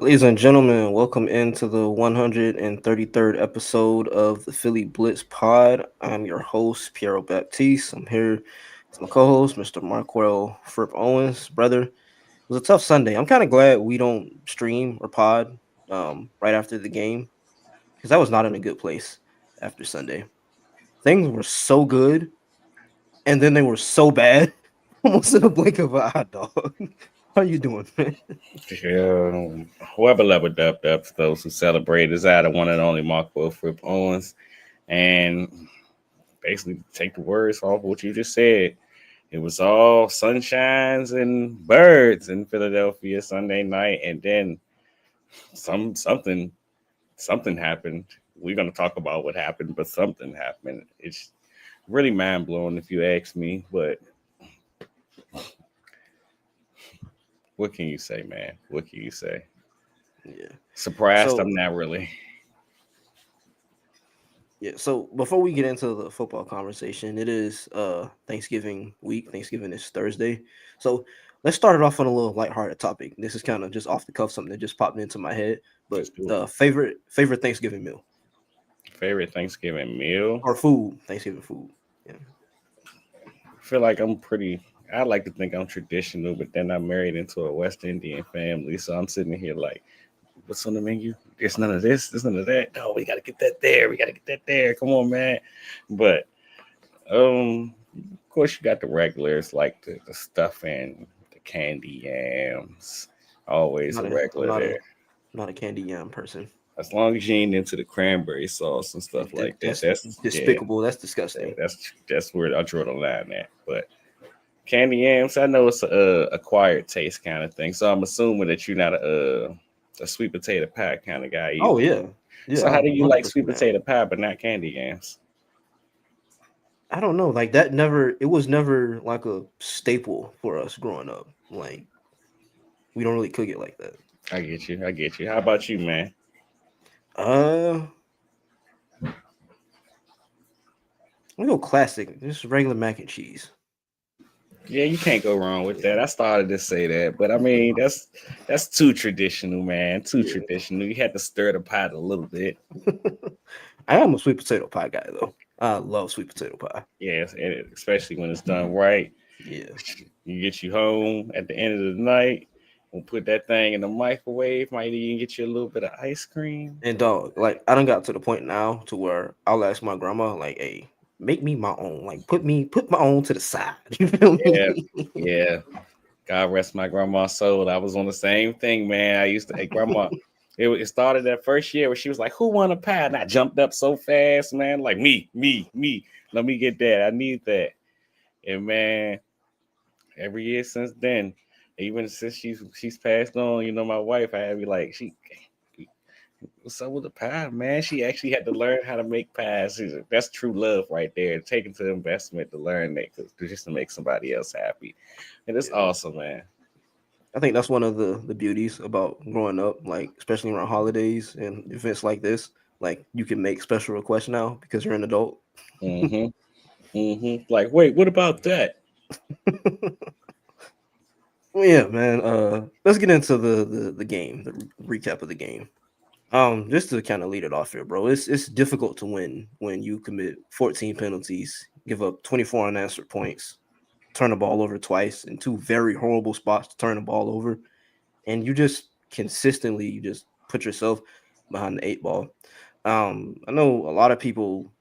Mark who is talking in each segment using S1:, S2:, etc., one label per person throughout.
S1: Ladies and gentlemen, welcome into the 133rd episode of the Philly Blitz Pod. I'm your host, Pierre Baptiste. I'm here with my co-host, Mr. Quell Fripp Owens. Brother, it was a tough Sunday. I'm kind of glad we don't stream or pod right after the game because I was not in a good place after Sunday. Things were so good, and then they were so bad, almost in the blink of an eye, dog. How you doing, man?
S2: Whoever level dub to those who celebrate is out of one and only Mark Wilfred Owens. And basically take the words off what you just said. It was all sunshines and birds in Philadelphia Sunday night, and then something happened. We're gonna talk about what happened, but something happened. It's really mind blowing if you ask me, but what can you say, man? What can you say?
S1: Yeah.
S2: Surprised?
S1: So
S2: I'm not really.
S1: Yeah, so before we get into the football conversation, it is Thanksgiving week. Thanksgiving is Thursday. So let's start it off on a little lighthearted topic. This is kind of just off the cuff, something that just popped into my head. But
S2: Let's do it.
S1: favorite Thanksgiving meal
S2: Favorite Thanksgiving meal?
S1: or food, Thanksgiving food. Yeah.
S2: I feel like I'm pretty. I like to think I'm traditional, but then I'm married into a West Indian family, so I'm sitting here like, what's on the menu? There's none of this. There's none of that. No, we got to get that there. We got to get that there. Come on, man. But of course, you got the regulars like the stuffing, the candy yams. Always
S1: Not
S2: a
S1: a I'm
S2: regular
S1: not
S2: there.
S1: a not a candy yam person.
S2: As long as you ain't into the cranberry sauce and stuff like that,
S1: That's
S2: that's yeah,
S1: despicable. That's disgusting.
S2: that's where I draw the line at. But candy yams, I know it's a acquired taste kind of thing. So I'm assuming that you're not a sweet potato pie kind of guy
S1: Oh
S2: either.
S1: yeah, yeah,
S2: So how do
S1: I'm
S2: you like sweet
S1: 100% am.
S2: potato pie but not candy yams?
S1: I don't know, like that never. It was never like a staple for us growing up. Like we don't really cook it like that.
S2: I get you. I get you. How about you, man?
S1: Uh, we go classic. Just regular mac and cheese.
S2: Yeah, you can't go wrong with that. I started to say that, but I mean that's too traditional, man. Too
S1: Yeah.
S2: traditional. You had to stir the pot a little bit.
S1: I am a sweet potato pie guy though. I love sweet potato pie.
S2: Yes, and especially when it's done right.
S1: Yeah.
S2: You get you home at the end of the night. We'll put that thing in the microwave. Might even get you a little bit of ice cream.
S1: And dog, like I done got to the point now to where I'll ask my grandma, like, hey, make me my own. Like put my own to the side. You feel
S2: Yeah,
S1: me?
S2: yeah. God rest my grandma's soul. I was on the same thing, man. I used to, hey, grandma. It started that first year where she was like, "Who want a pie?" And I jumped up so fast, man. Like me. Let me get that. I need that. And man, every year since then, even since she's passed on, my wife, I had to be like, what's up with the pie, man? She actually had to learn how to make pies. That's true love right there. Taking to the investment to learn that, just to make somebody else happy, and it's
S1: Yeah.
S2: awesome, man.
S1: I think that's one of the beauties about growing up, like especially around holidays and events like this. Like you can make special requests now because you're an adult.
S2: Mm-hmm. Mm-hmm. Like, wait, what about that?
S1: Well, yeah, man. Let's get into the game, the recap of the game. Just to kind of lead it off here, bro. It's difficult to win when you commit 14 penalties, give up 24 unanswered points, turn the ball over twice in two very horrible spots to turn the ball over, and you just consistently you just put yourself behind the eight ball. I know a lot of people,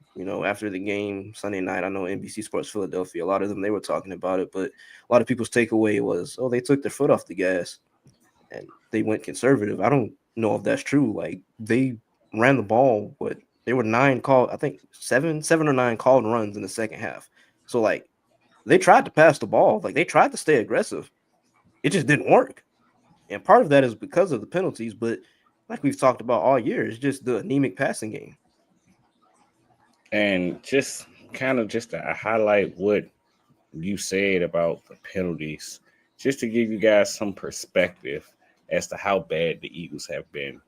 S1: after the game Sunday night, I know NBC Sports Philadelphia, a lot of them they were talking about it, but a lot of people's takeaway was, oh, they took their foot off the gas and they went conservative. I don't know if that's true. Like they ran the ball, but there were nine called, I think seven or nine called runs in the second half. So like they tried to pass the ball, like they tried to stay aggressive. It just didn't work. And part of that is because of the penalties, but like we've talked about all year, it's just the anemic passing game.
S2: And just kind of just to highlight what you said about the penalties, just to give you guys some perspective as to how bad the Eagles have been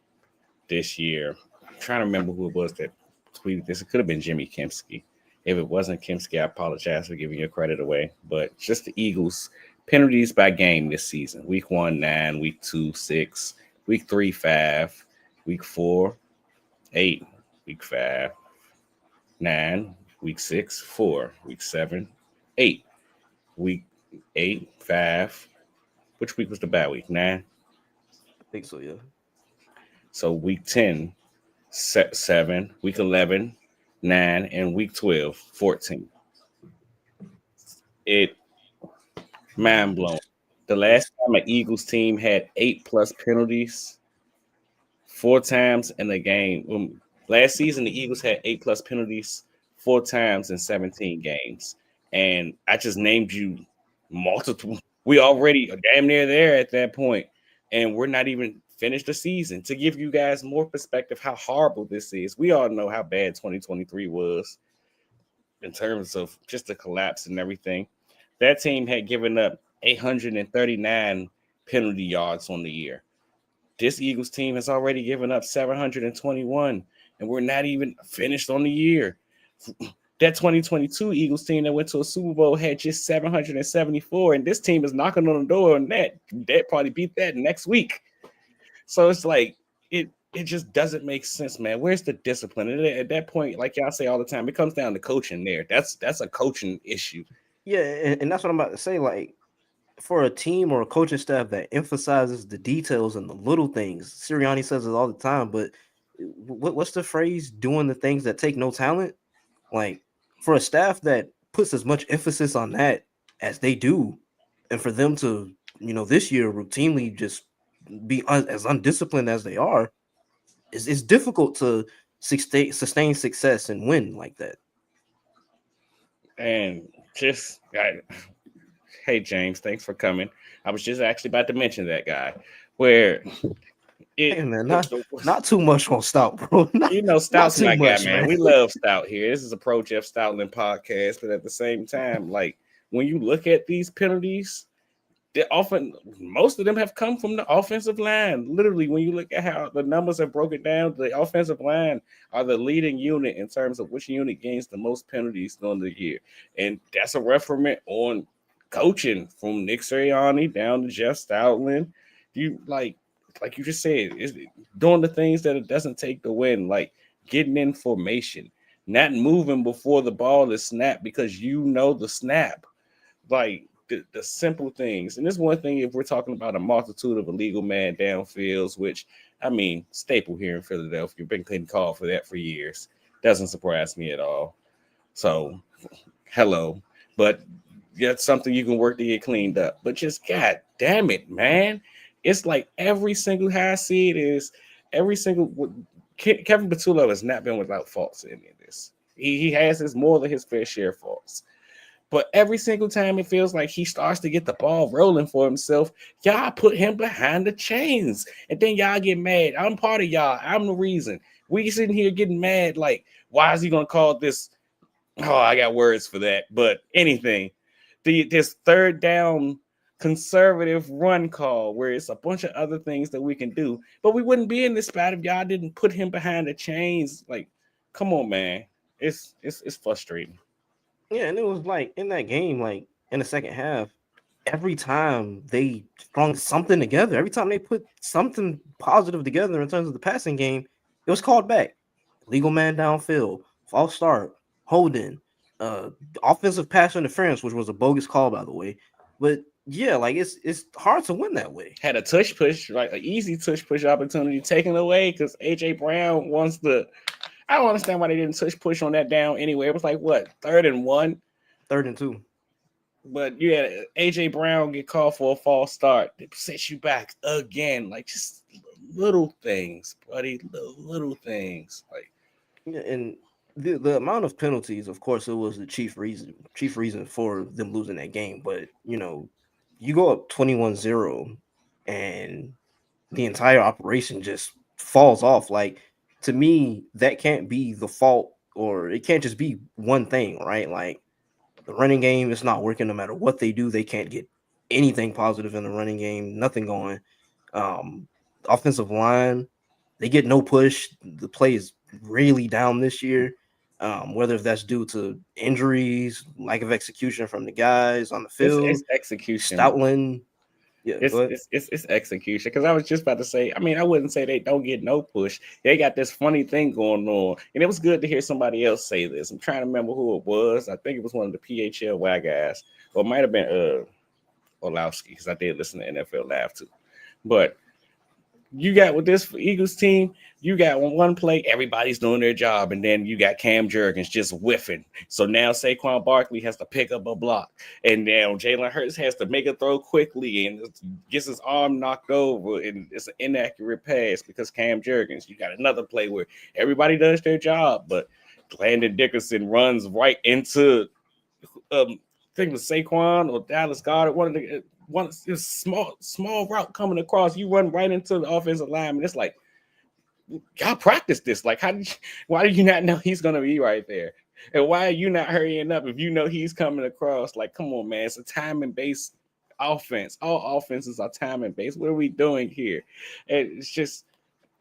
S2: this year. I'm trying to remember who it was that tweeted this. It could have been Jimmy Kempski. If it wasn't Kempski, I apologize for giving your credit away. But just the Eagles penalties by game this season: week 1, 9; week 2, 6; Week 3, 5. Week 4, 8. Week 5, 9. Week 6, 4. Week 7, 8. Week 8, 5. Which week was the bad week? 9.
S1: I think so, yeah.
S2: So week 10, 7. Week 11, 9. And week 12, 14. It mind blowing. The last
S1: It's
S2: time an Eagles team had 8+ penalties 4 times in a game. Last season, the Eagles had 8+ penalties 4 times in 17 games. And I just named you multiple. We already are damn near there at that point, and we're not even finished the season. To give you guys more perspective how horrible this is, we all know how bad 2023 was in terms of just the collapse and everything. That team had given up 839 penalty yards on the year. This Eagles team has already given up 721, and we're not even finished on the year. That 2022 Eagles team that went to a Super Bowl had just 774, and this team is knocking on the door on that. They'll probably beat that next week. So it's like it just doesn't make sense, man. Where's the discipline? And at that point, like y'all say all the time, it comes down to coaching there. That's a coaching issue.
S1: yeah, and that's what I'm about to say. Like for a team or a coaching staff that emphasizes the details and the little things, Sirianni says it all the time. But what's the phrase? Doing the things that take no talent. Like for a staff that puts as much emphasis on that as they do, and for them to this year routinely just be as undisciplined as they are, it's difficult to sustain success and win like that.
S2: And just hey James, thanks for coming. I was just actually about to mention that guy where
S1: Hey
S2: it
S1: man, not too much on Stout, bro. Not, not
S2: Stout's
S1: too
S2: my guy,
S1: much,
S2: man.
S1: man.
S2: We love Stout here. This is a Pro Jeff Stoutland podcast, but at the same time, like when you look at these penalties, they often most of them have come from the offensive line. Literally, when you look at how the numbers are broken down, the offensive line are the leading unit in terms of which unit gains the most penalties during the year, and that's a reference on coaching from Nick Sirianni down to Jeff Stoutland. You like you just said, is doing the things that it doesn't take to win, like getting in formation, not moving before the ball is snapped because you know the snap, like the simple things. And this one thing, if we're talking about a multitude of illegal man downfields, which I mean, staple here in Philadelphia, been getting called for that for years. Doesn't surprise me at all. So, hello, but that's something you can work to get cleaned up. But just God damn it, man. It's like every single how I see it is every single Kevin Patullo has not been without faults in any of this. He has his more than his fair share of faults. But every single time it feels like he starts to get the ball rolling for himself, y'all put him behind the chains. And then y'all get mad. I'm part of y'all. I'm the reason. We sitting here getting mad like, why is he going to call this? Oh, I got words for that. But anything. This third down conservative run call where it's a bunch of other things that we can do. But we wouldn't be in this spot if y'all didn't put him behind the chains. Like, come on, man. It's frustrating.
S1: Yeah, and it was like in that game, like in the second half, every time they strung something together, every time they put something positive together in terms of the passing game, it was called back. Legal man downfield, false start, holding, uh, offensive pass interference, which was a bogus call, by the way. But yeah, like it's hard to win that way.
S2: Had a tush push, like an easy tush push opportunity taken away because AJ Brown wants to. I don't understand why they didn't tush push on that down anyway. It was like what 3rd and 1,
S1: 3rd and 2.
S2: but you had AJ Brown get called for a false start. It sets you back again, like just little things, buddy, little things. Like
S1: Yeah, and the amount of penalties, of course, it was the chief reason for them losing that game. But you go up 21-0 and the entire operation just falls off. Like to me, that can't be the fault, or it can't just be one thing, right? Like the running game is not working no matter what they do. They can't get anything positive in the running game, nothing going. Um, Offensive line, they get no push. The play is really down this year. Whether if that's due to injuries, lack of execution from the guys on the
S2: it's
S1: field,
S2: execution.
S1: Stoutland. Yeah, go ahead.
S2: It's execution. Because I was just about to say, I mean, I wouldn't say they don't get no push. They got this funny thing going on, and it was good to hear somebody else say this. I'm trying to remember who it was. I think it was one of the PHLY guys, or it might have been Orlowski, because I did listen to NFL Live too. But you got with this Eagles team, you got one play, everybody's doing their job, and then you got Cam Jurgens just whiffing. So now Saquon Barkley has to pick up a block, and now Jalen Hurts has to make a throw quickly and gets his arm knocked over, and it's an inaccurate pass because Cam Jurgens. You got another play where everybody does their job, but Landon Dickerson runs right into I think it was Saquon or Dallas Goedert, one small route coming across. You run right into the offensive line, and it's like, y'all practice this. Like, why do you not know he's gonna be right there? And why are you not hurrying up if you know he's coming across? Like, come on, man. It's a timing based offense. All offenses are timing based. What are we doing here? And it's just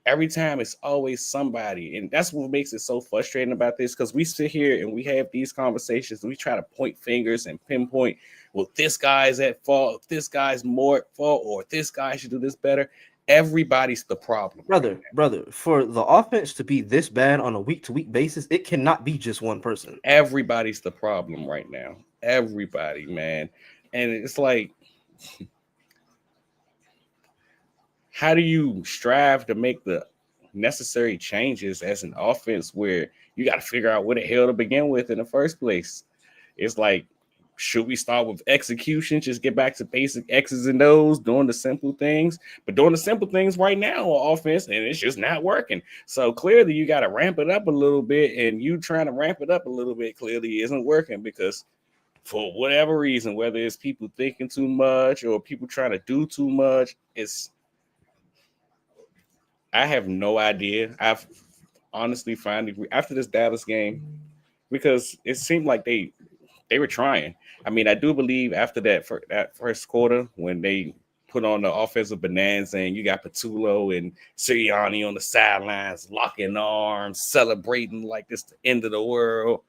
S2: every time it's always somebody, and that's what makes it so frustrating about this, because we sit here and we have these conversations and we try to point fingers and pinpoint, well, this guy's at fault, this guy's more at fault, or this guy should do this better. Everybody's the problem,
S1: brother, for the offense to be this bad on a week-to-week basis, it cannot be just one person.
S2: Everybody's the problem right now. Everybody, man. And it's like, how do you strive to make the necessary changes as an offense where you got to figure out what the hell to begin with in the first place? It's like, should we start with execution? Just get back to basic X's and O's, doing the simple things. But doing the simple things right now on offense, and it's just not working. So clearly you got to ramp it up a little bit, and you trying to ramp it up a little bit clearly isn't working, because for whatever reason, whether it's people thinking too much or people trying to do too much, I have no idea. I've honestly finally, after this Dallas game, because it seemed like they were trying. I mean, I do believe after that first quarter, when they put on the offensive bonanza and you got Patullo and Sirianni on the sidelines, locking arms, celebrating like this the end of the world.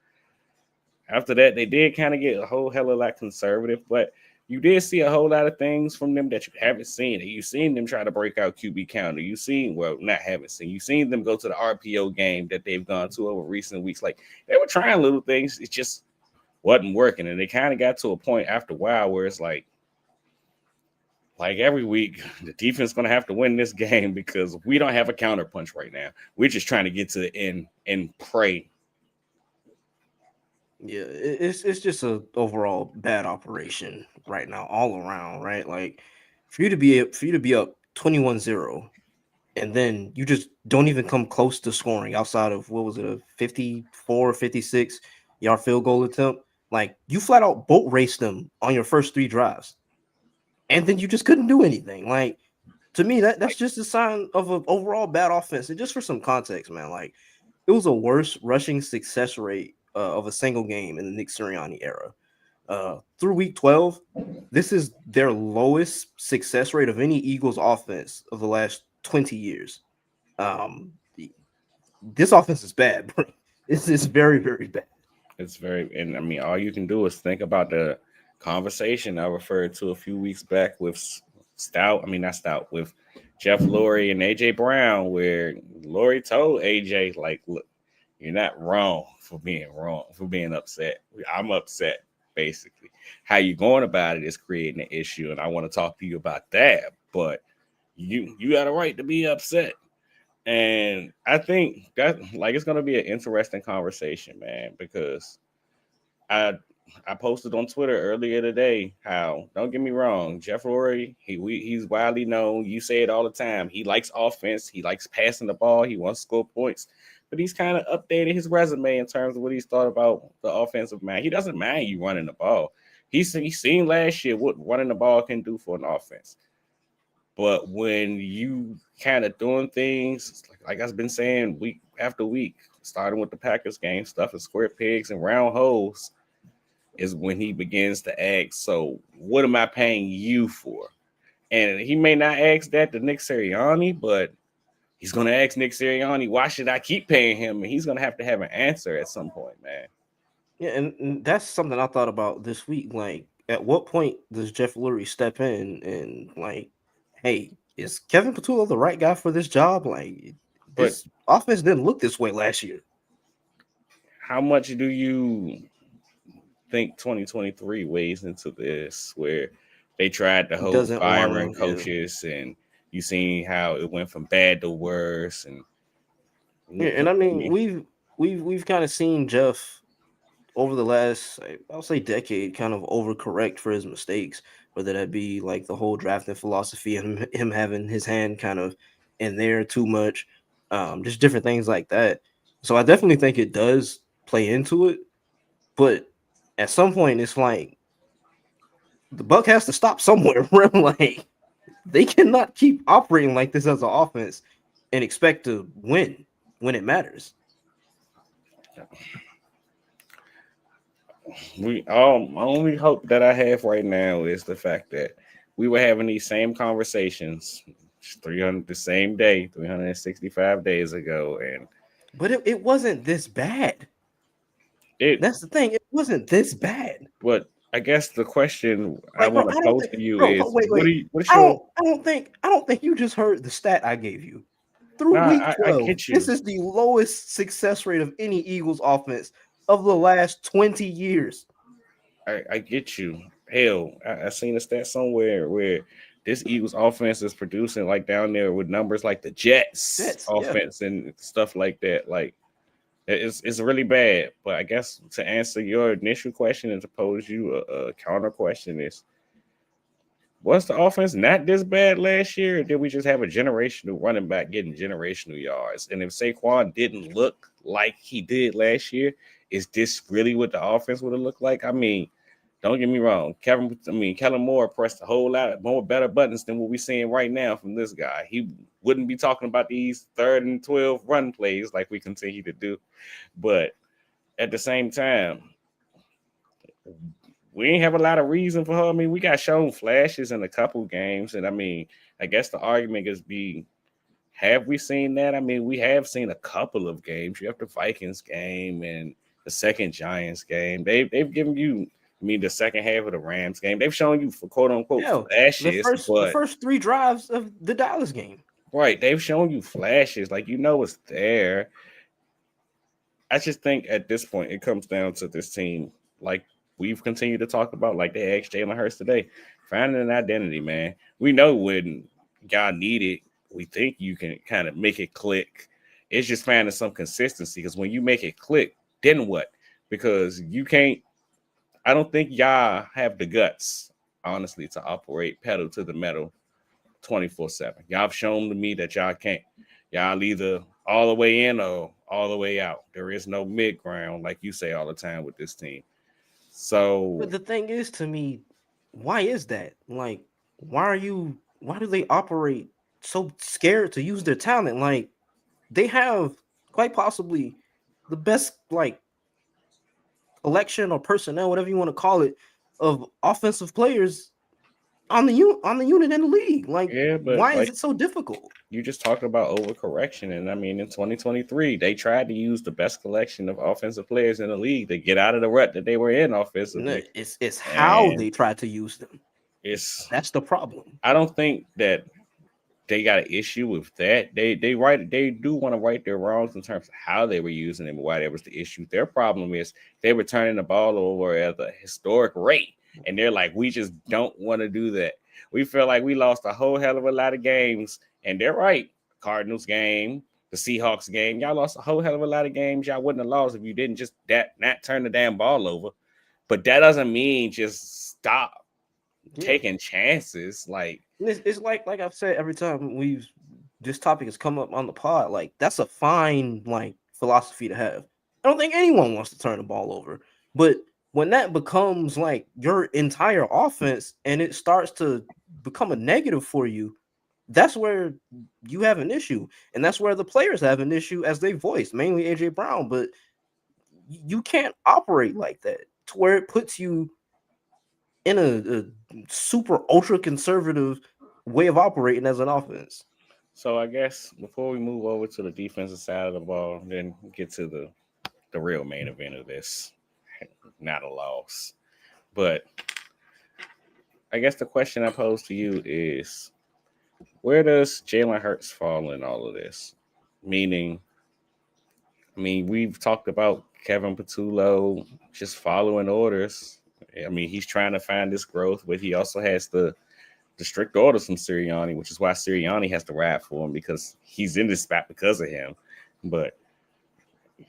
S2: After that, they did kind of get a whole hell of a lot conservative, but you did see a whole lot of things from them that you haven't seen. You've seen them try to break out QB counter. You've seen, well, not haven't seen. You've seen them go to the RPO game that they've gone to over recent weeks. Like, they were trying little things. It just wasn't working. And they kind of got to a point after a while where it's like every week, the defense is going to have to win this game because we don't have a counter punch right now. We're just trying to get to the end and pray.
S1: Yeah, it's just a overall bad operation right now, all around, right? Like, for you to be up 21-0, and then you just don't even come close to scoring outside of, what was it, a 54, 56-yard field goal attempt. Like, you flat out boat raced them on your first 3 drives, and then you just couldn't do anything. Like, to me, that's just a sign of an overall bad offense. And just for some context, man, like, it was a worse rushing success rate of a single game in the Nick Sirianni era. Through week 12, this is their lowest success rate of any Eagles offense of the last 20 years. This offense is bad, bro. It's very, very bad.
S2: It's very, and I mean, all you can do is think about the conversation I referred to a few weeks back with not Stout, with Jeff Lurie and AJ Brown, where Lurie told AJ, like, look, you're not wrong, for being upset. I'm upset, basically. How you going about it is creating an issue, and I want to talk to you about that. But you got a right to be upset. And I think that, like, it's going to be an interesting conversation, man, because I posted on Twitter earlier today how, don't get me wrong, Jeff Lurie, he's widely known. You say it all the time. He likes offense. He likes passing the ball. He wants to score points. But he's kind of updated his resume in terms of what he's thought about the offensive man. He doesn't mind you running the ball. He's seen last year what running the ball can do for an offense. But when you kind of doing things, like I've been saying week after week, starting with the Packers game, stuff is square pegs and round holes, is when he begins to ask, so what am I paying you for? And he may not ask that to Nick Sirianni, but he's going to ask Nick Sirianni, why should I keep paying him? And he's going to have an answer at some point, man.
S1: Yeah, and that's something I thought about this week. Like, at what point does Jeff Lurie step in and like, hey, is Kevin Patullo the right guy for this job? Like,
S2: But
S1: this offense didn't look this way last year.
S2: how much do you think 2023 weighs into this, where they tried the
S1: It
S2: whole
S1: doesn't want
S2: firing
S1: to, yeah.
S2: coaches, and you seen how it went from bad to worse, and
S1: Yeah, and
S2: look,
S1: I
S2: I
S1: mean,
S2: mean,
S1: we've kind of seen Jeff over the last, I'll say, decade, kind of overcorrect for his mistakes, whether that be like the whole drafting philosophy and him having his hand kind of in there too much, just different things like that. So I definitely think it does play into it, but at some point, it's like the buck has to stop somewhere. Bro. Like they cannot keep operating like this as an offense and expect to win when it matters.
S2: we only hope that I have right now is the fact that we were having these same conversations 300 the same day 365 days ago, and
S1: But it wasn't this bad.
S2: it
S1: That's the thing. It wasn't this bad.
S2: but I guess the question I
S1: Like, bro,
S2: want to
S1: I don't
S2: pose
S1: think,
S2: to you
S1: bro,
S2: is,
S1: wait, wait.
S2: what's your
S1: I don't think you just heard the stat I gave you. Through
S2: nah,
S1: week
S2: I
S1: 12,
S2: get
S1: this
S2: you.
S1: is the lowest success rate of any Eagles offense of the last 20 years.
S2: I get you. Hell, I seen a stat somewhere where this Eagles offense is producing like down there with numbers like the Jets
S1: Jets, yeah.
S2: offense and stuff like that. Like it's really bad. But I guess to answer your initial question and to pose you a counter question is, was the offense not this bad last year? Or did we just have a generational running back getting generational yards? And if Saquon didn't look like he did last year, is this really what the offense would have looked like? I mean, don't get me wrong. Kellen Moore pressed a whole lot more better buttons than what we're seeing right now from this guy. He wouldn't be talking about these 3rd and 12 run plays like we continue to do. But at the same time, we ain't have a lot of reason for her. I mean, we got shown flashes in a couple games, and I mean, I guess the argument is be, have we seen that? I mean, we have seen a couple of games. You have the Vikings game and the second Giants game. They've given you, I mean, the second half of the Rams game. They've shown you for quote unquote
S1: Yeah.
S2: flashes,
S1: The
S2: but
S1: first three drives of the Dallas game.
S2: right, they've shown you flashes, like you know it's there. I just think at this point it comes down to this team, like we've continued to talk about, like they asked Jalen Hurts today, finding an identity, man. We know when y'all need it, we think you can kind of make it click. It's just finding some consistency because when you make it click, then what? Because you can't, I don't think y'all have the guts, honestly, to operate pedal to the metal 24/7. Y'all have shown to me that y'all can't. Y'all either all the way in or all the way out. There is no mid ground, like you say all the time with this team.
S1: But
S2: So
S1: the thing is, to me, why is that? Like, why do they operate so scared to use their talent? Like, they have quite possibly the best, like, collection or personnel, whatever you want to call it, of offensive players on the unit in the league. Like,
S2: yeah, but
S1: why is
S2: like
S1: it so difficult?
S2: you just talked about overcorrection, and I mean in 2023 they tried to use the best collection of offensive players in the league to get out of the rut that they were in
S1: No,
S2: offensively,
S1: it's how
S2: and
S1: they try to use them.
S2: it's
S1: That's the problem.
S2: I don't think that they got an issue with that. They do want to right their wrongs in terms of how they were using them and why that was the issue. Their problem is they were turning the ball over at a historic rate, and they're like, we just don't want to do that. We feel like we lost a whole hell of a lot of games, and they're right. Cardinals game, the Seahawks game, y'all lost a whole hell of a lot of games y'all wouldn't have lost if you didn't just that not turn the damn ball over. But that doesn't mean just stop
S1: Yeah.
S2: taking chances. Like
S1: It's like I've said every time we've this topic has come up on the pod. Like that's a fine like philosophy to have. I don't think anyone wants to turn the ball over, but when that becomes like your entire offense and it starts to become a negative for you, that's where you have an issue, and that's where the players have an issue as they voice, mainly AJ Brown. But you can't operate like that to where it puts you in a super ultra conservative way of operating as an offense.
S2: so I guess before we move over to the defensive side of the ball, then get to the real main event of this, not a loss, but I guess the question I pose to you is, where does Jalen Hurts fall in all of this? Meaning, I mean, we've talked about Kevin Patullo just following orders. I mean, he's trying to find this growth, but he also has the strict orders from Sirianni, which is why Sirianni has to ride for him because he's in this spot because of him. But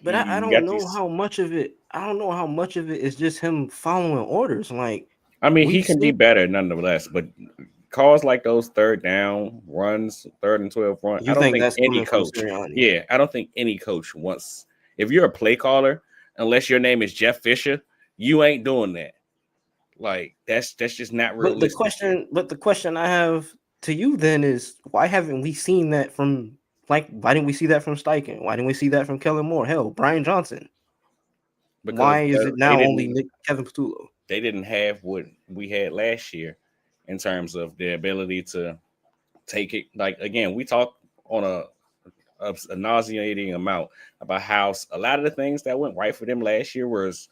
S1: But I
S2: you
S1: don't
S2: got
S1: know
S2: these.
S1: how much of it. I don't know how much of it is just him following orders. Like
S2: I mean, he
S1: we've
S2: can be
S1: seen.
S2: better nonetheless, but calls like those third down runs, 3rd and 12 run, I
S1: You
S2: don't
S1: think
S2: think
S1: that's
S2: any
S1: coming from
S2: coach,
S1: Sirianni?
S2: yeah, I don't think any coach wants, if you're a play caller, unless your name is Jeff Fisher, you ain't doing that. Like that's just not realistic.
S1: But the question I have to you then is why haven't we seen that from why didn't we see that from Steichen? Why didn't we see that from Kellen Moore? Hell, Brian Johnson.
S2: Because
S1: Why is it
S2: they
S1: now only
S2: didn't
S1: Kevin Patullo?
S2: they didn't have what we had last year in terms of the ability to take it. Like again, we talk on a nauseating amount about how a lot of the things that went right for them last year was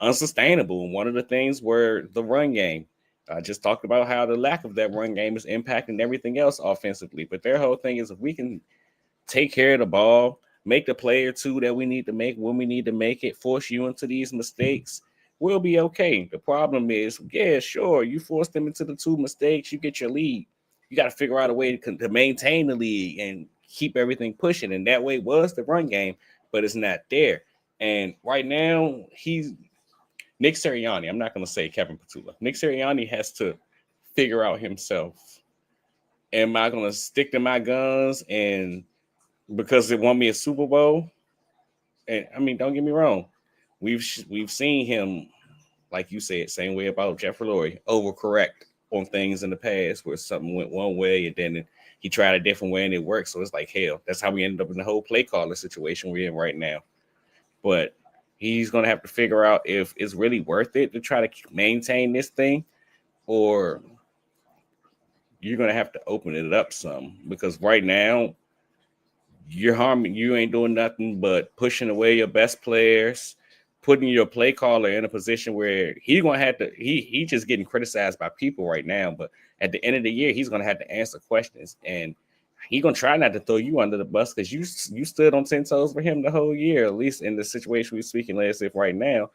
S2: unsustainable. And one of the things were the run game. I just talked about how the lack of that run game is impacting everything else offensively. But their whole thing is if we can take care of the ball, make the play or two that we need to make when we need to make it, force you into these mistakes, we'll be okay. The problem is, yeah, sure, you force them into the two mistakes, you get your lead. You got to figure out a way to maintain the lead and keep everything pushing. And that way was the run game, but it's not there. And right now, he's Nick Sirianni. I'm not going to say Kevin Patullo. Nick Sirianni has to figure out himself. Am I going to stick to my guns and because it won me a Super Bowl? And I mean, don't get me wrong, we've seen him, like you said, same way about Jeffrey Lurie, overcorrect on things in the past where something went one way and then he tried a different way and it worked. So it's like hell. That's how we ended up in the whole play caller situation we're in right now. But he's gonna have to figure out if it's really worth it to try to maintain this thing, or you're gonna have to open it up some because right now you ain't doing nothing but pushing away your best players, putting your play caller in a position where he's gonna have to he just getting criticized by people right now, but at the end of the year he's gonna have to answer questions and he's gonna try not to throw you under the bus because you stood on 10 toes for him the whole year, at least in the situation we're speaking last if right now.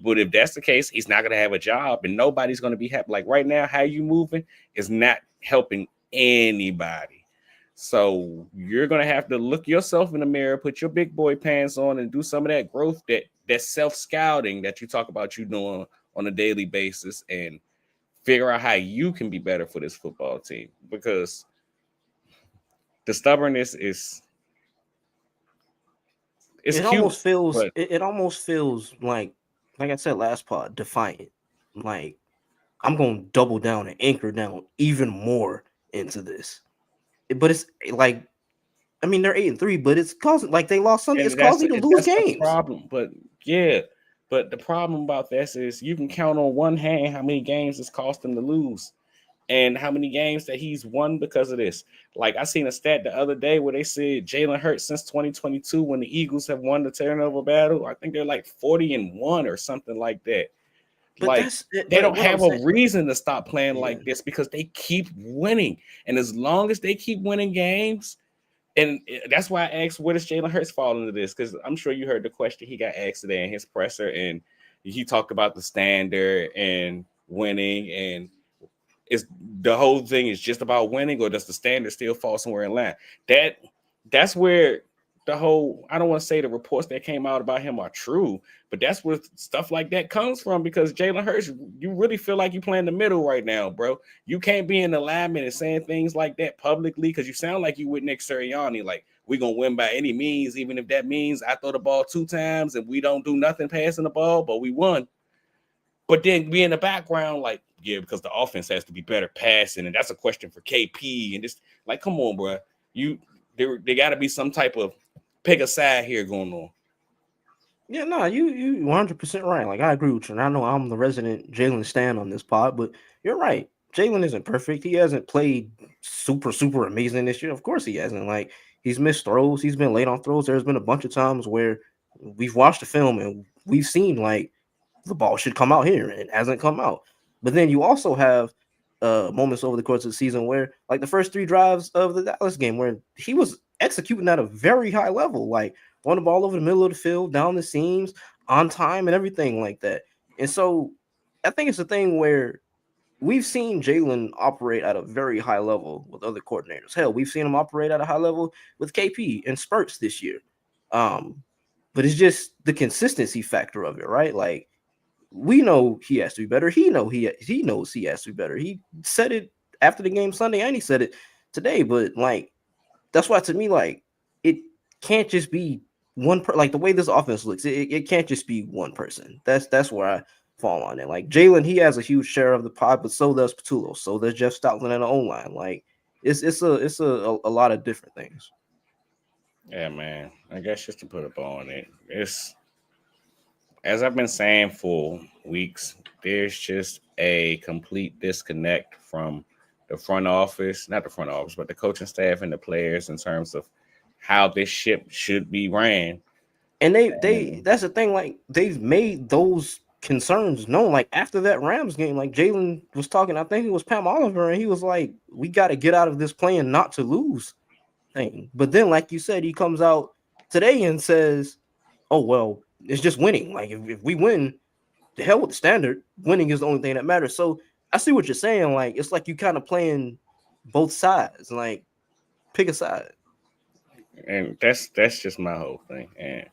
S2: But if that's the case, he's not gonna have a job and nobody's gonna be happy. Like right now, how you moving is not helping anybody. So you're gonna have to look yourself in the mirror, put your big boy pants on, and do some of that growth, that self scouting that you talk about you doing on a daily basis, and figure out how you can be better for this football team. Because the stubbornness is it's
S1: It
S2: cute,
S1: almost feels
S2: but
S1: it almost feels like I said last pod, defiant. Like I'm gonna double down and anchor down even more into this. But it's like I mean they're 8-3, but it's causing like they lost Sunday. It's
S2: and that's
S1: causing you to lose
S2: that's the
S1: games.
S2: problem. But yeah, but the problem about this is you can count on one hand how many games it's cost him to lose. And how many games that he's won because of this. Like I seen a stat the other day where they said Jalen Hurts since 2022, when the Eagles have won the turnover battle, I think they're like 40-1 or something like that.
S1: But
S2: Like
S1: that's it.
S2: they
S1: But
S2: don't
S1: what I'm
S2: have a
S1: saying,
S2: reason to stop playing
S1: yeah.
S2: like this because they keep winning. And as long as they keep winning games, and that's why I asked, where does Jalen Hurts fall into this? Because I'm sure you heard the question he got asked today in his presser, and he talked about the standard and winning, and is the whole thing is just about winning, or does the standard still fall somewhere in line? That's where the whole, I don't want to say the reports that came out about him are true, but that's where stuff like that comes from because Jalen Hurts, you really feel like you play in the middle right now, bro. You can't be in alignment and saying things like that publicly because you sound like you with Nick Sirianni, like we're gonna win by any means, even if that means I throw the ball 2 times and we don't do nothing passing the ball, but we won. But then be in the background, like, yeah, because the offense has to be better passing, and that's a question for KP. And just like, come on, bro, there got to be some type of pick a side here going on.
S1: Yeah, no, you 100% right. Like I agree with you, and I know I'm the resident Jalen stan on this pod, but you're right. Jalen isn't perfect. He hasn't played super amazing this year. Of course, he hasn't. Like he's missed throws. He's been late on throws. There's been a bunch of times where we've watched the film and we've seen like the ball should come out here and it hasn't come out. But then you also have moments over the course of the season where, like, the first 3 drives of the Dallas game, where he was executing at a very high level, like throwing the ball over the middle of the field, down the seams, on time, and everything like that. And so I think it's a thing where we've seen Jalen operate at a very high level with other coordinators. Hell, we've seen him operate at a high level with KP in spurts this year. Um, but it's just the consistency factor of it, right? Like, we know he has to be better. He knows he has to be better. He said it after the game Sunday, and he said it today. But like, that's why, to me, like, it can't just be like the way this offense looks. It can't just be one person. That's where I fall on it. Like, Jalen, he has a huge share of the pod, but so does Patulo. So does Jeff Stoutland and the O line. Like, it's a lot of different things.
S2: Yeah, man. I guess just to put a bow on it, it's as I've been saying for weeks, there's just a complete disconnect from the front office, not the front office, but the coaching staff and the players in terms of how this ship should be ran.
S1: And they that's the thing, like, they've made those concerns known. Like, after that Rams game, like, Jalen was talking, I think it was Pam Oliver, and he was like, we got to get out of this playing not to lose thing. But then, like you said, he comes out today and says, oh, well, it's just winning. Like, if we win, the hell with the standard. Winning is the only thing that matters. So I see what you're saying. Like, it's like you kind of playing both sides. Like, pick a side.
S2: And that's just my whole thing. And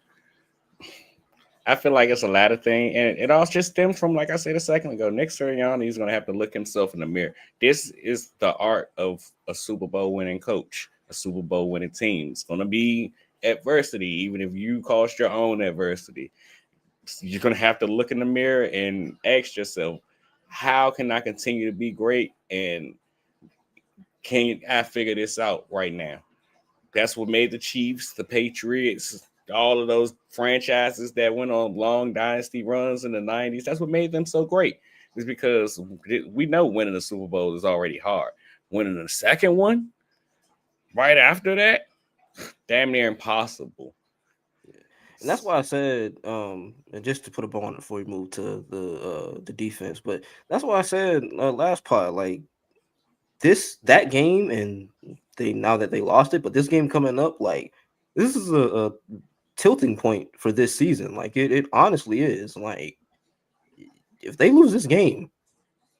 S2: I feel like it's a ladder thing, and it all just stems from, like I said a second ago, Nick Sirianni is going to have to look himself in the mirror. This is the art of a Super Bowl winning coach, a Super Bowl winning team. It's going to be adversity, even if you caused your own adversity. You're going to have to look in the mirror and ask yourself, how can I continue to be great, and can I figure this out right now? That's what made the Chiefs, the Patriots, all of those franchises that went on long dynasty runs in the 90s. That's what made them so great. Is because we know winning the Super Bowl is already hard. Winning the second one right after that, damn near impossible.
S1: And that's why I said, and just to put a bow on it before we move to the defense, but that's why I said last pod, like, that game, and they, now that they lost it, but this game coming up, like, this is a tilting point for this season. Like, it honestly is. Like, if they lose this game,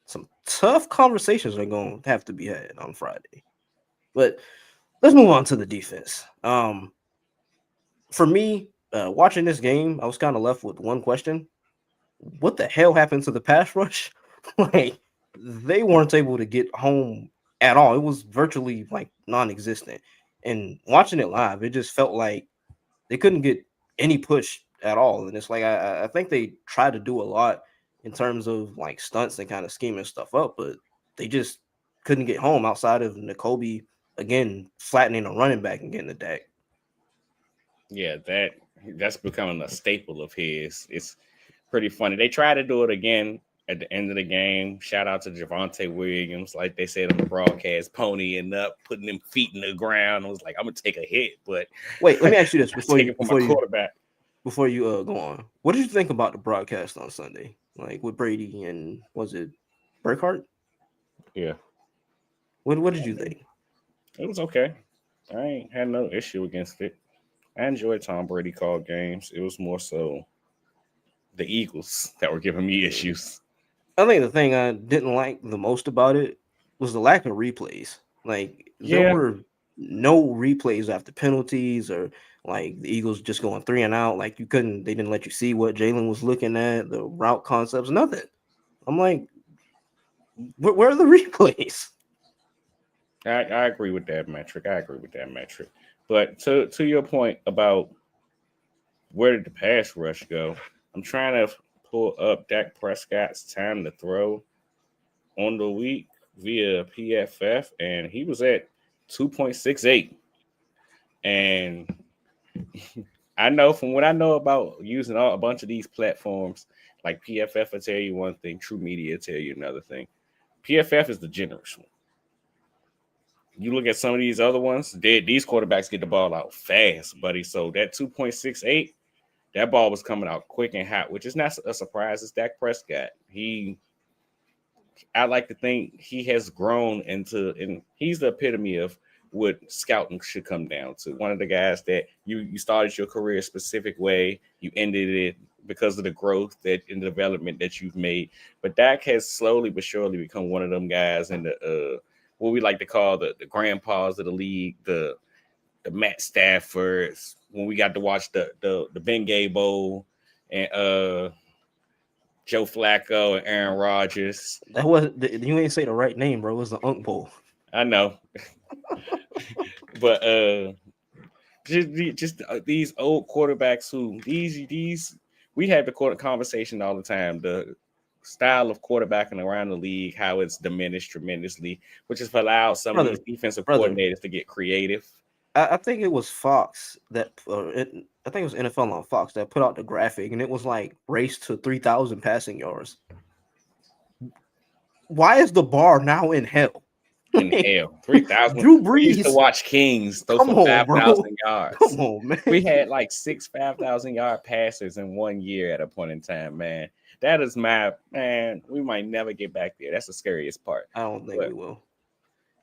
S1: some tough conversations are going to have to be had on Friday. But let's move on to the defense. For me, watching this game, I was kind of left with one question: what the hell happened to the pass rush? Like, they weren't able to get home at all. It was virtually like non-existent. And watching it live, it just felt like they couldn't get any push at all. And it's like, I think they tried to do a lot in terms of like stunts and kind of scheming stuff up, but they just couldn't get home outside of N'Kobe again flattening a running back and getting the deck.
S2: Yeah, that's becoming a staple of his. It's pretty funny. They tried to do it again at the end of the game. Shout out to Javonte Williams, like they said on the broadcast, ponying up, putting them feet in the ground. I was like, I'm gonna take a hit, but
S1: wait, let me ask you this before you go on. What did you think about the broadcast on Sunday? Like, with Brady and, was it Burkhardt?
S2: Yeah.
S1: What did you think?
S2: It was okay. I ain't had no issue against it. I enjoyed Tom Brady called games. It was more so the Eagles that were giving me issues.
S1: I think the thing I didn't like the most about it was the lack of replays. Like, there
S2: Yeah,
S1: were no replays after penalties, or like the Eagles just going 3 and out. Like, they didn't let you see what Jalen was looking at, the route concepts, nothing. I'm like, where are the replays?
S2: I agree with that metric. But to your point about where did the pass rush go, I'm trying to pull up Dak Prescott's time to throw on the week via PFF, and he was at 2.68. And I know from what I know about using a bunch of these platforms, like PFF will tell you one thing, True Media will tell you another thing. PFF is the generous one. You look at some of these other ones, these quarterbacks get the ball out fast, buddy. So that 2.68, that ball was coming out quick and hot, which is not a surprise. It's Dak Prescott. He I like to think he has grown into, and he's the epitome of what scouting should come down to. One of the guys that you started your career a specific way, you ended it because of the growth that and the development that you've made. But Dak has slowly but surely become one of them guys in the what we like to call the grandpas of the league, the Matt Staffords. When we got to watch the Ben Gay Bowl and Joe Flacco and Aaron Rodgers.
S1: That wasn't you ain't say the right name, bro. It was the Unk Bowl.
S2: I know, but just these old quarterbacks who these we have the conversation all the time. The style of quarterbacking around the league, how it's diminished tremendously, which has allowed some of these defensive coordinators to get creative.
S1: I think it was Fox that I think it was NFL on Fox that put out the graphic, and it was like race to 3,000 passing yards. Why is the bar now in hell?
S2: In hell, 3,000.
S1: Drew Brees
S2: We used to watch Kings throw for 5,000 yards.
S1: Come on, man.
S2: We had like 6 5,000-yard passes in 1 year at a point in time, man. That is my man. We might never get back there. That's the scariest part.
S1: I don't think we will.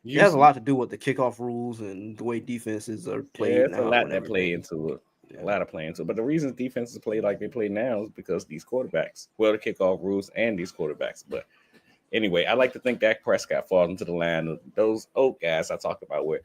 S1: It has a lot to do with the kickoff rules and the way defenses are played.
S2: Yeah, it's a lot that play into it. Yeah. A lot of play into it. But the reason defenses play like they play now is because these quarterbacks, well, the kickoff rules and these quarterbacks. But anyway, I like to think Dak Prescott falls into the line of those old guys I talked about where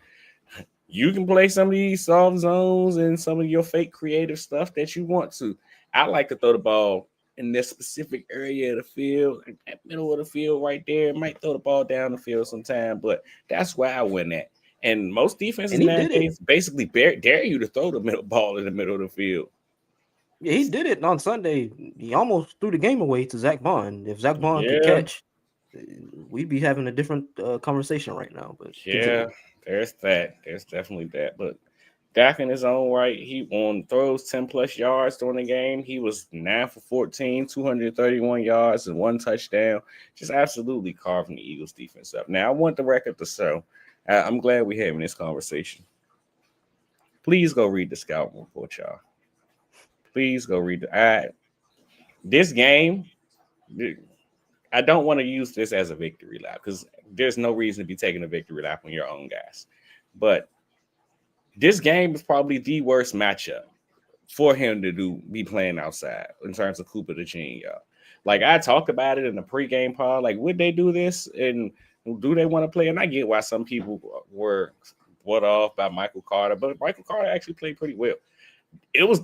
S2: you can play some of these soft zones and some of your fake creative stuff that you want to. I like to throw the ball in this specific area of the field, that middle of the field right there. Might throw the ball down the field sometime, but that's where I win at. And most defenses nowadays basically dare you to throw the middle ball in the middle of the field.
S1: Yeah, he did it on Sunday. He almost threw the game away to Zach Bond. If Zach Bond could catch, we'd be having a different conversation right now. But
S2: yeah, there's that. There's definitely that. But Dak in his own right, he on throws 10 plus yards during the game. He was 9 for 14, 231 yards and 1 touchdown. Just absolutely carving the Eagles defense up. Now I want the record to show. I'm glad we're having this conversation. Please go read the scouting report, y'all. Please go read this game. I don't want to use this as a victory lap because there's no reason to be taking a victory lap on your own guys. But this game is probably the worst matchup for him to be playing outside in terms of Cooper DeJean, y'all. Like I talked about it in the pregame pod. Like, would they do this and do they want to play? And I get why some people were bought off by Michael Carter, but Michael Carter actually played pretty well. It was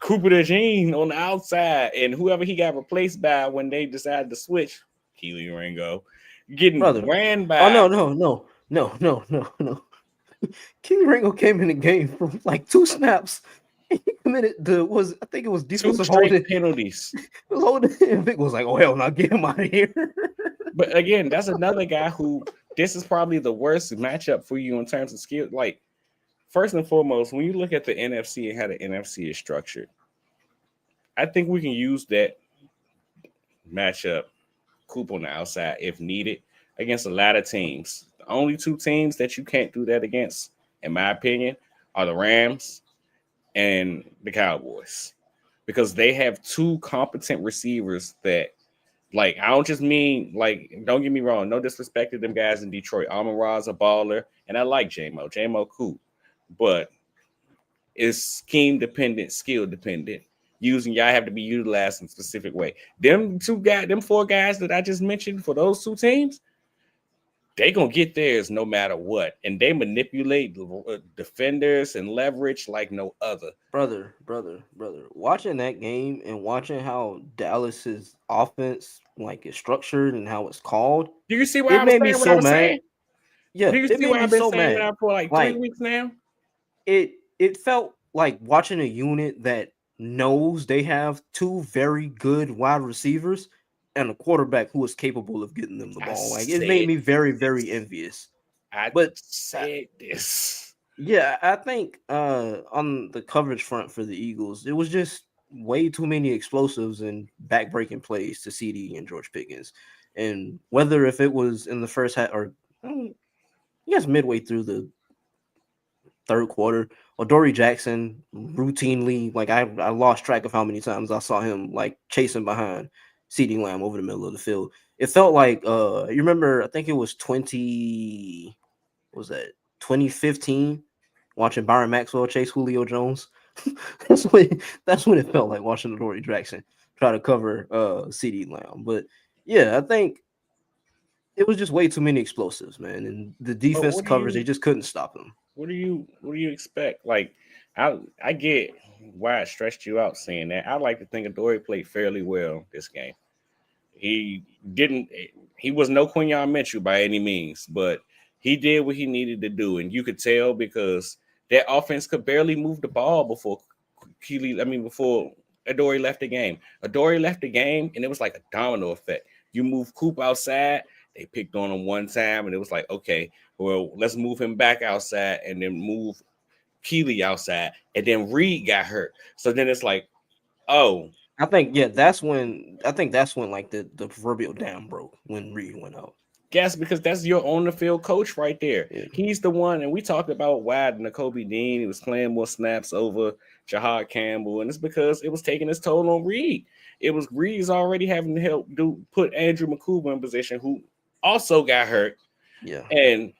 S2: Cooper DeJean on the outside, and whoever he got replaced by when they decided to switch, Keely Ringo, getting ran by.
S1: Oh no. Keely Ringo came in the game for like 2 snaps. He committed I think it was defensive holding
S2: penalties.
S1: Vic was like, "Oh hell, no, get him out of here."
S2: But again, that's another guy who this is probably the worst matchup for you in terms of skill. Like, first and foremost, when you look at the NFC and how the NFC is structured, I think we can use that matchup, Coop on the outside, if needed, against a lot of teams. The only 2 teams that you can't do that against, in my opinion, are the Rams and the Cowboys. Because they have 2 competent receivers that, like, I don't just mean, like, don't get me wrong, no disrespect to them guys in Detroit. Amon-Ra's a baller, and I like J-Mo. J-Mo cool. But it's scheme dependent, skill dependent. Y'all have to be utilized in a specific way. Them 4 guys that I just mentioned for those 2 teams, they gonna get theirs no matter what, and they manipulate defenders and leverage like no other.
S1: Brother. Watching that game and watching how Dallas's offense is structured and how it's called.
S2: Do you see why I was saying mad?
S1: Yeah,
S2: do you see why I've been saying that for like 3 weeks now?
S1: It felt like watching a unit that knows they have 2 very good wide receivers and a quarterback who is capable of getting them the ball. Like, it made me very, very envious.
S2: But said this.
S1: Yeah, I think on the coverage front for the Eagles, it was just way too many explosives and back-breaking plays to CD and George Pickens. And whether if it was in the first half or midway through the third quarter, or Dory Jackson routinely, like I lost track of how many times I saw him like chasing behind CeeDee Lamb over the middle of the field. it felt like you remember, I think it was 20, what was that, 2015, watching Byron Maxwell chase Julio Jones. that's when that's when it felt like watching Adoree Jackson try to cover CD Lamb. But yeah, I think it was just way too many explosives, man. And the
S2: But
S1: defense coverage, they just couldn't stop him.
S2: what do you expect? Like, I get why it stressed you out saying that. I like to think Adoree played fairly well this game. He didn't. He was no Quinyon Mitchell by any means, but he did what he needed to do, and you could tell because that offense could barely move the ball before Keely. I mean, before Adoree left the game. Adoree left the game, and it was like a domino effect. You move Coop outside, they picked on him one time, and it was like, okay, well, let's move him back outside, and then move Keely outside, and then Reed got hurt. So then it's like, oh,
S1: I think yeah, that's when like the proverbial dam broke when Reed went out.
S2: yes, because that's your on the field coach right there.
S1: Yeah,
S2: He's the one, and we talked about why N'Kobe Dean he was playing more snaps over Jahad Campbell, and it's because it was taking its toll on Reed. It was Reed's already having to help put Andrew McCouba in position, who also got hurt,
S1: yeah.
S2: and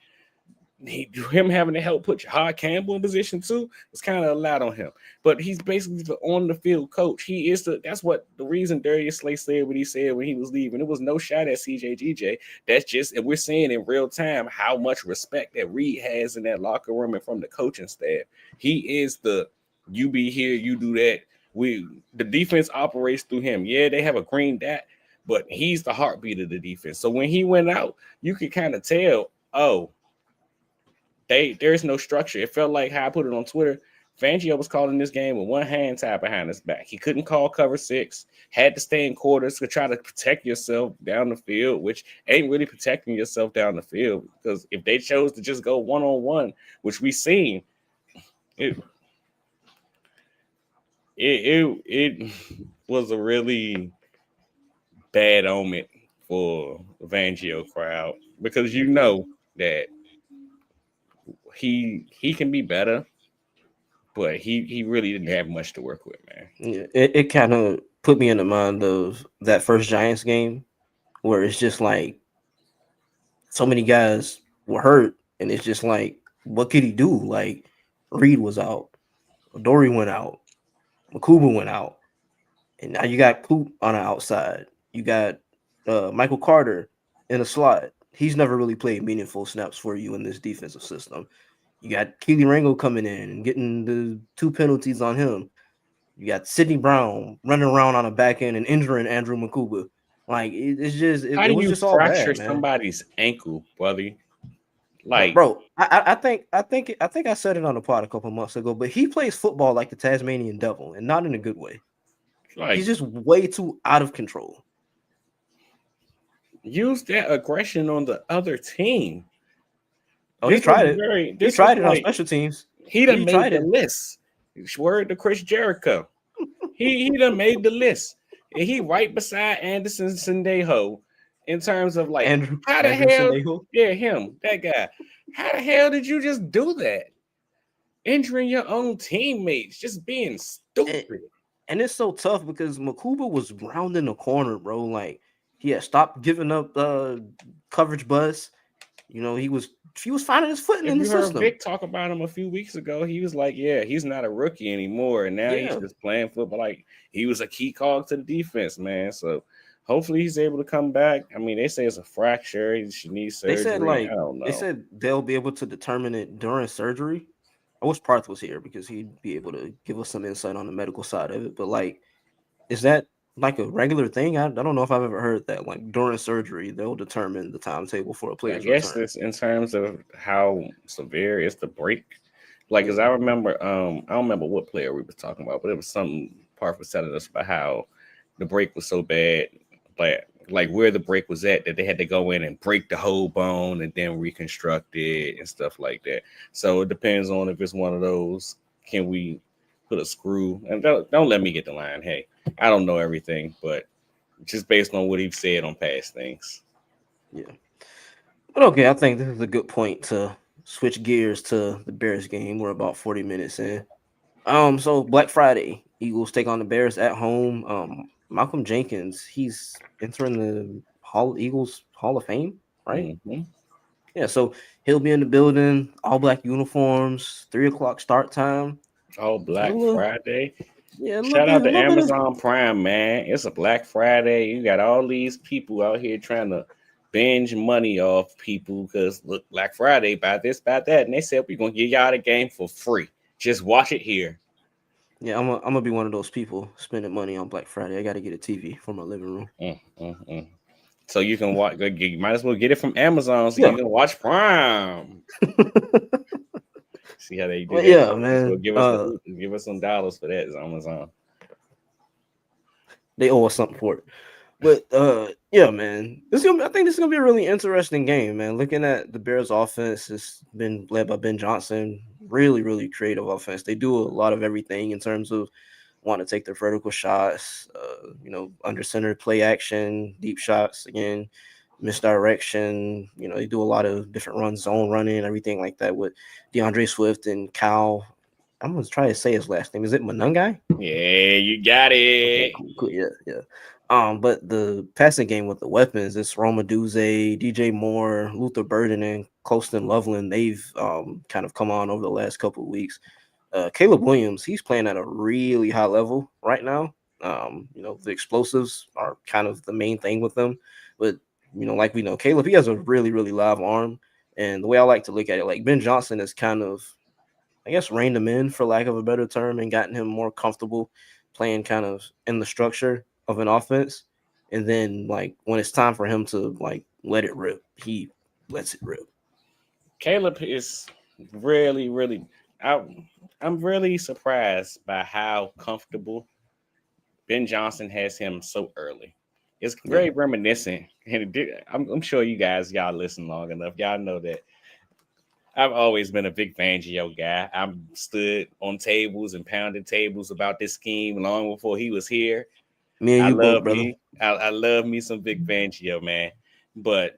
S2: him having to help put Jahad Campbell in position too is kind of a lot on him. But he's basically the on the field coach. He is that's what the reason Darius Slay said what he said when he was leaving. It was no shot at CJGJ. That's just, and we're seeing in real time how much respect that Reed has in that locker room and from the coaching staff. He is the you be here, you do that. The defense operates through him. Yeah, they have a green dot, but he's the heartbeat of the defense. So when he went out, you could kind of tell, oh, there's no structure. It felt like how I put it on Twitter. Fangio was calling this game with one hand tied behind his back. He couldn't call cover six, had to stay in quarters to try to protect yourself down the field, which ain't really protecting yourself down the field. Because if they chose to just go one-on-one, which we seen, it it was a really bad omen for the Fangio crowd because you know that he can be better, but he really didn't have much to work with, man.
S1: Yeah, it kind of put me in the mind of that first Giants game where it's just like so many guys were hurt, and it's just like, what could he do? Like Reed was out, Dory went out, Makuba went out, and now you got Coop on the outside. You got Michael Carter in a slot. He's never really played meaningful snaps for you in this defensive system. You got Keely Rango coming in and getting the 2 penalties on him. You got Sidney Brown running around on the back end and injuring Andrew Makuba. Like it's just
S2: How
S1: it
S2: do
S1: was
S2: you
S1: just all
S2: fracture
S1: bad, man.
S2: somebody's ankle, buddy? Like,
S1: Bro, I think I said it on the pod a couple months ago, but he plays football like the Tasmanian Devil, and not in a good way. He's
S2: like
S1: just way too out of control.
S2: use that aggression on the other team.
S1: Oh, he tried it. He
S2: This was
S1: tried it on
S2: like
S1: special teams.
S2: he done
S1: He
S2: made
S1: tried
S2: the
S1: it.
S2: list. Word to Chris Jericho. He done made the list. And he right beside Anderson Sendejo in terms of like how the
S1: Andrew
S2: hell,
S1: Sendejo.
S2: yeah, him, that guy. How the hell did you just do that? Injuring your own teammates, just being
S1: And,
S2: stupid.
S1: and it's so tough because Makuba was rounding the corner, bro. Like he had stopped giving up coverage buzz. He was finding his footing
S2: If
S1: in the
S2: you heard
S1: system.
S2: Vic talk about him a few weeks ago, he was like, yeah, he's not a rookie anymore. And now he's
S1: Yeah.
S2: just playing football. Like he was a key cog to the defense, man. So hopefully he's able to come back. I mean, they say it's a fracture. He should need
S1: They said
S2: surgery. I
S1: like
S2: don't
S1: they
S2: know.
S1: said they'll be able to determine it during surgery. I wish Parth was here because he'd be able to give us some insight on the medical side of it. But like, is that like a regular thing? I don't know if I've ever heard that. Like during surgery, they'll determine the timetable for a
S2: I
S1: player's
S2: guess
S1: return.
S2: it's in terms of how severe is the break. Like, as
S1: Yeah.
S2: I remember, I don't remember what player we were talking about, but it was something Parth was telling us about how the break was so bad, but like where the break was at, that they had to go in and break the whole bone and then reconstruct it and stuff like that. So it depends on if it's one of those. Can we put a screw? And don't let me get the line. Hey, I don't know everything, but just based on what he said on past things.
S1: Yeah. But okay, I think this is a good point to switch gears to the Bears game. We're about 40 minutes in. So Black Friday, Eagles take on the Bears at home. Malcolm Jenkins, he's entering the Eagles Hall of Fame, right?
S2: Mm-hmm.
S1: Yeah, so he'll be in the building, all black uniforms, 3 o'clock start time.
S2: Oh,
S1: A
S2: Black
S1: little,
S2: Friday.
S1: yeah,
S2: Shout out
S1: a
S2: to
S1: little bit of
S2: Amazon Prime, man. It's a Black Friday. You got all these people out here trying to binge money off people because look, Black Friday, buy this, buy that. And they said we're gonna give y'all the game for free. Just watch it here.
S1: yeah. I'm gonna be one of those people spending money on Black Friday. I got to get a TV for my living room.
S2: Mm, mm, mm. So you can watch. You might as well get it from Amazon so you
S1: Yeah,
S2: can watch Prime. See how they do
S1: but
S2: that?
S1: yeah,
S2: Might as well
S1: man.
S2: give us some dollars for that, Amazon.
S1: They owe us something for it. But yeah, man, I think this is gonna be a really interesting game, man. Looking at the Bears' offense, it's been led by Ben Johnson. Really, really creative offense. They do a lot of everything in terms of want to take their vertical shots, under center play action, deep shots again, misdirection. They do a lot of different runs, zone running, everything like that with DeAndre Swift and Cowell. I'm gonna try to say his last name. Is it Manungai?
S2: Yeah, you got
S1: Okay,
S2: it.
S1: cool. Yeah, yeah. But the passing game with the weapons, it's Roma Duze, DJ Moore, Luther Burden, and Colston Loveland. They've kind of come on over the last couple of weeks. Caleb Williams, he's playing at a really high level right now. The explosives are kind of the main thing with them. But like we know, Caleb, he has a really, really live arm. And the way I like to look at it, like Ben Johnson is kind of, I guess, reined him in for lack of a better term and gotten him more comfortable playing kind of in the structure of an offense. And then like when it's time for him to like let it rip, he lets it rip.
S2: Caleb is really, really. I, I'm really surprised by how comfortable Ben Johnson has him so early. It's
S1: Yeah.
S2: very reminiscent, and I'm sure y'all listen long enough. Y'all know that I've always been a big Fangio guy. I'm stood on tables and pounded tables about this scheme long before he was here.
S1: Me and you both, brother.
S2: I love me some Vic Fangio, man. But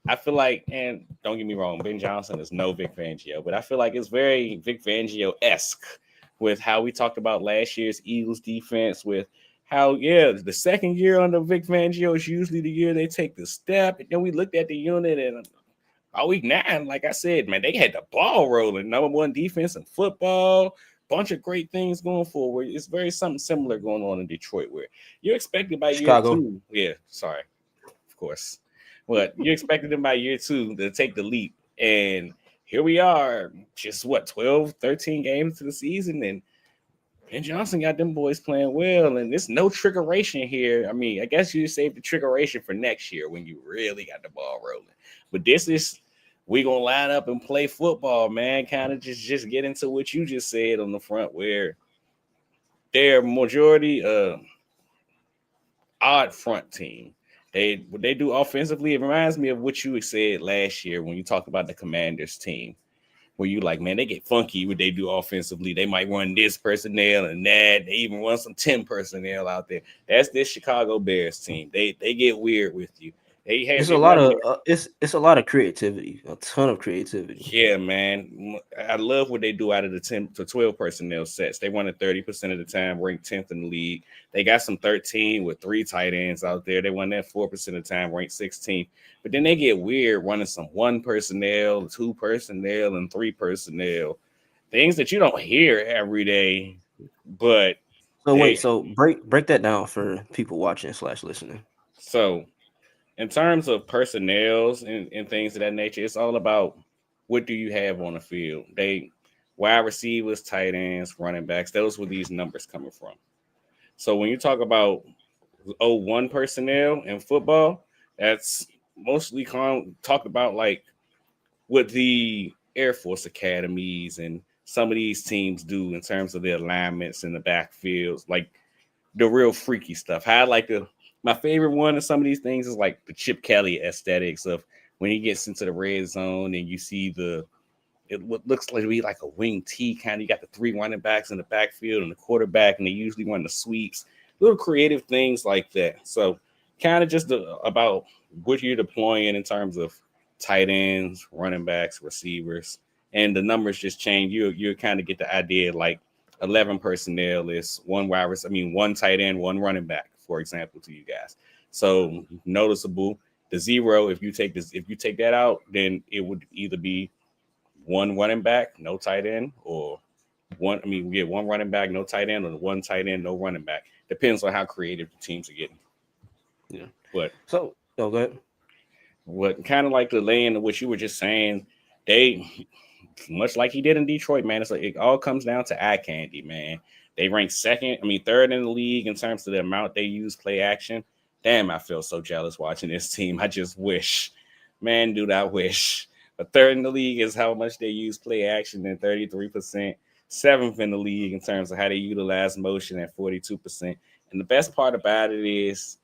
S2: I feel like, and don't get me wrong, Ben Johnson is no Vic Fangio, but I feel like it's very Vic Fangio esque with how we talked about last year's Eagles defense. With how, yeah, the second year under Vic Fangio is usually the year they take the step. And then we looked at the unit and all week 9, like I said, man, they had the ball rolling. Number one defense in football. Bunch of great things going forward. It's very something similar going on in Detroit where you're expected by year
S1: Chicago.
S2: 2. Yeah, sorry, of course. But you expected them by year 2 to take the leap. And here we are, just 12, 13 games to the season. And Ben Johnson got them boys playing well. And there's no trickeration here. I mean, I guess you save the trickeration for next year when you really got the ball rolling. But this is, we gonna line up and play football, man. Kind of just get into what you just said on the front, where they're majority odd front team. What they do offensively, it reminds me of what you said last year when you talked about the Commanders team, where you like, man, they get funky what they do offensively. They might run this personnel and that. They even run some 10 personnel out there. That's this Chicago Bears team. They get weird with you. They have
S1: It's a
S2: it
S1: lot
S2: running.
S1: of it's a lot of creativity, a ton of creativity.
S2: Yeah, man. I love what they do out of the 10 to 12 personnel sets. They run it 30% of the time, ranked 10th in the league. They got some 13 with 3 tight ends out there. They run that 4% of the time, ranked 16th. But then they get weird running some 1 personnel, 2 personnel, and 3 personnel. Things that you don't hear every day, but
S1: So wait,
S2: they
S1: so break that down for people watching slash listening.
S2: so in terms of personnels and things of that nature, it's all about what do you have on the field. They wide receivers, tight ends, running backs. Those were these numbers coming from. So when you talk about 01 personnel in football, that's mostly talked about like what the Air Force academies and some of these teams do in terms of their alignments in the backfields, like the real freaky stuff. How I like to, my favorite one of some of these things is like the Chip Kelly aesthetics of when he gets into the red zone and you see what looks like to be like a wing T kind of. You got the 3 running backs in the backfield and the quarterback, and they usually run the sweeps. Little creative things like that. So kind of just about what you're deploying in terms of tight ends, running backs, receivers, and the numbers just change. You kind of get the idea like 11 personnel is 1 wide receiver, 1 tight end, 1 running back, for example, to you guys. So noticeable. The zero, if you take that out, then it would either be one running back, no tight end, or we get one running back, no tight end, or one tight end, no running back. Depends on how creative the teams are getting.
S1: Yeah.
S2: But
S1: So, oh, go ahead.
S2: what kind of like the lane of what you were just saying, they much like he did in Detroit, man. It's like it all comes down to eye candy, man. They rank third in the league in terms of the amount they use play action. Damn, I feel so jealous watching this team. I just wish, man, dude, I wish. But third in the league is how much they use play action at 33%. Seventh in the league in terms of how they utilize motion at 42%. And the best part about it is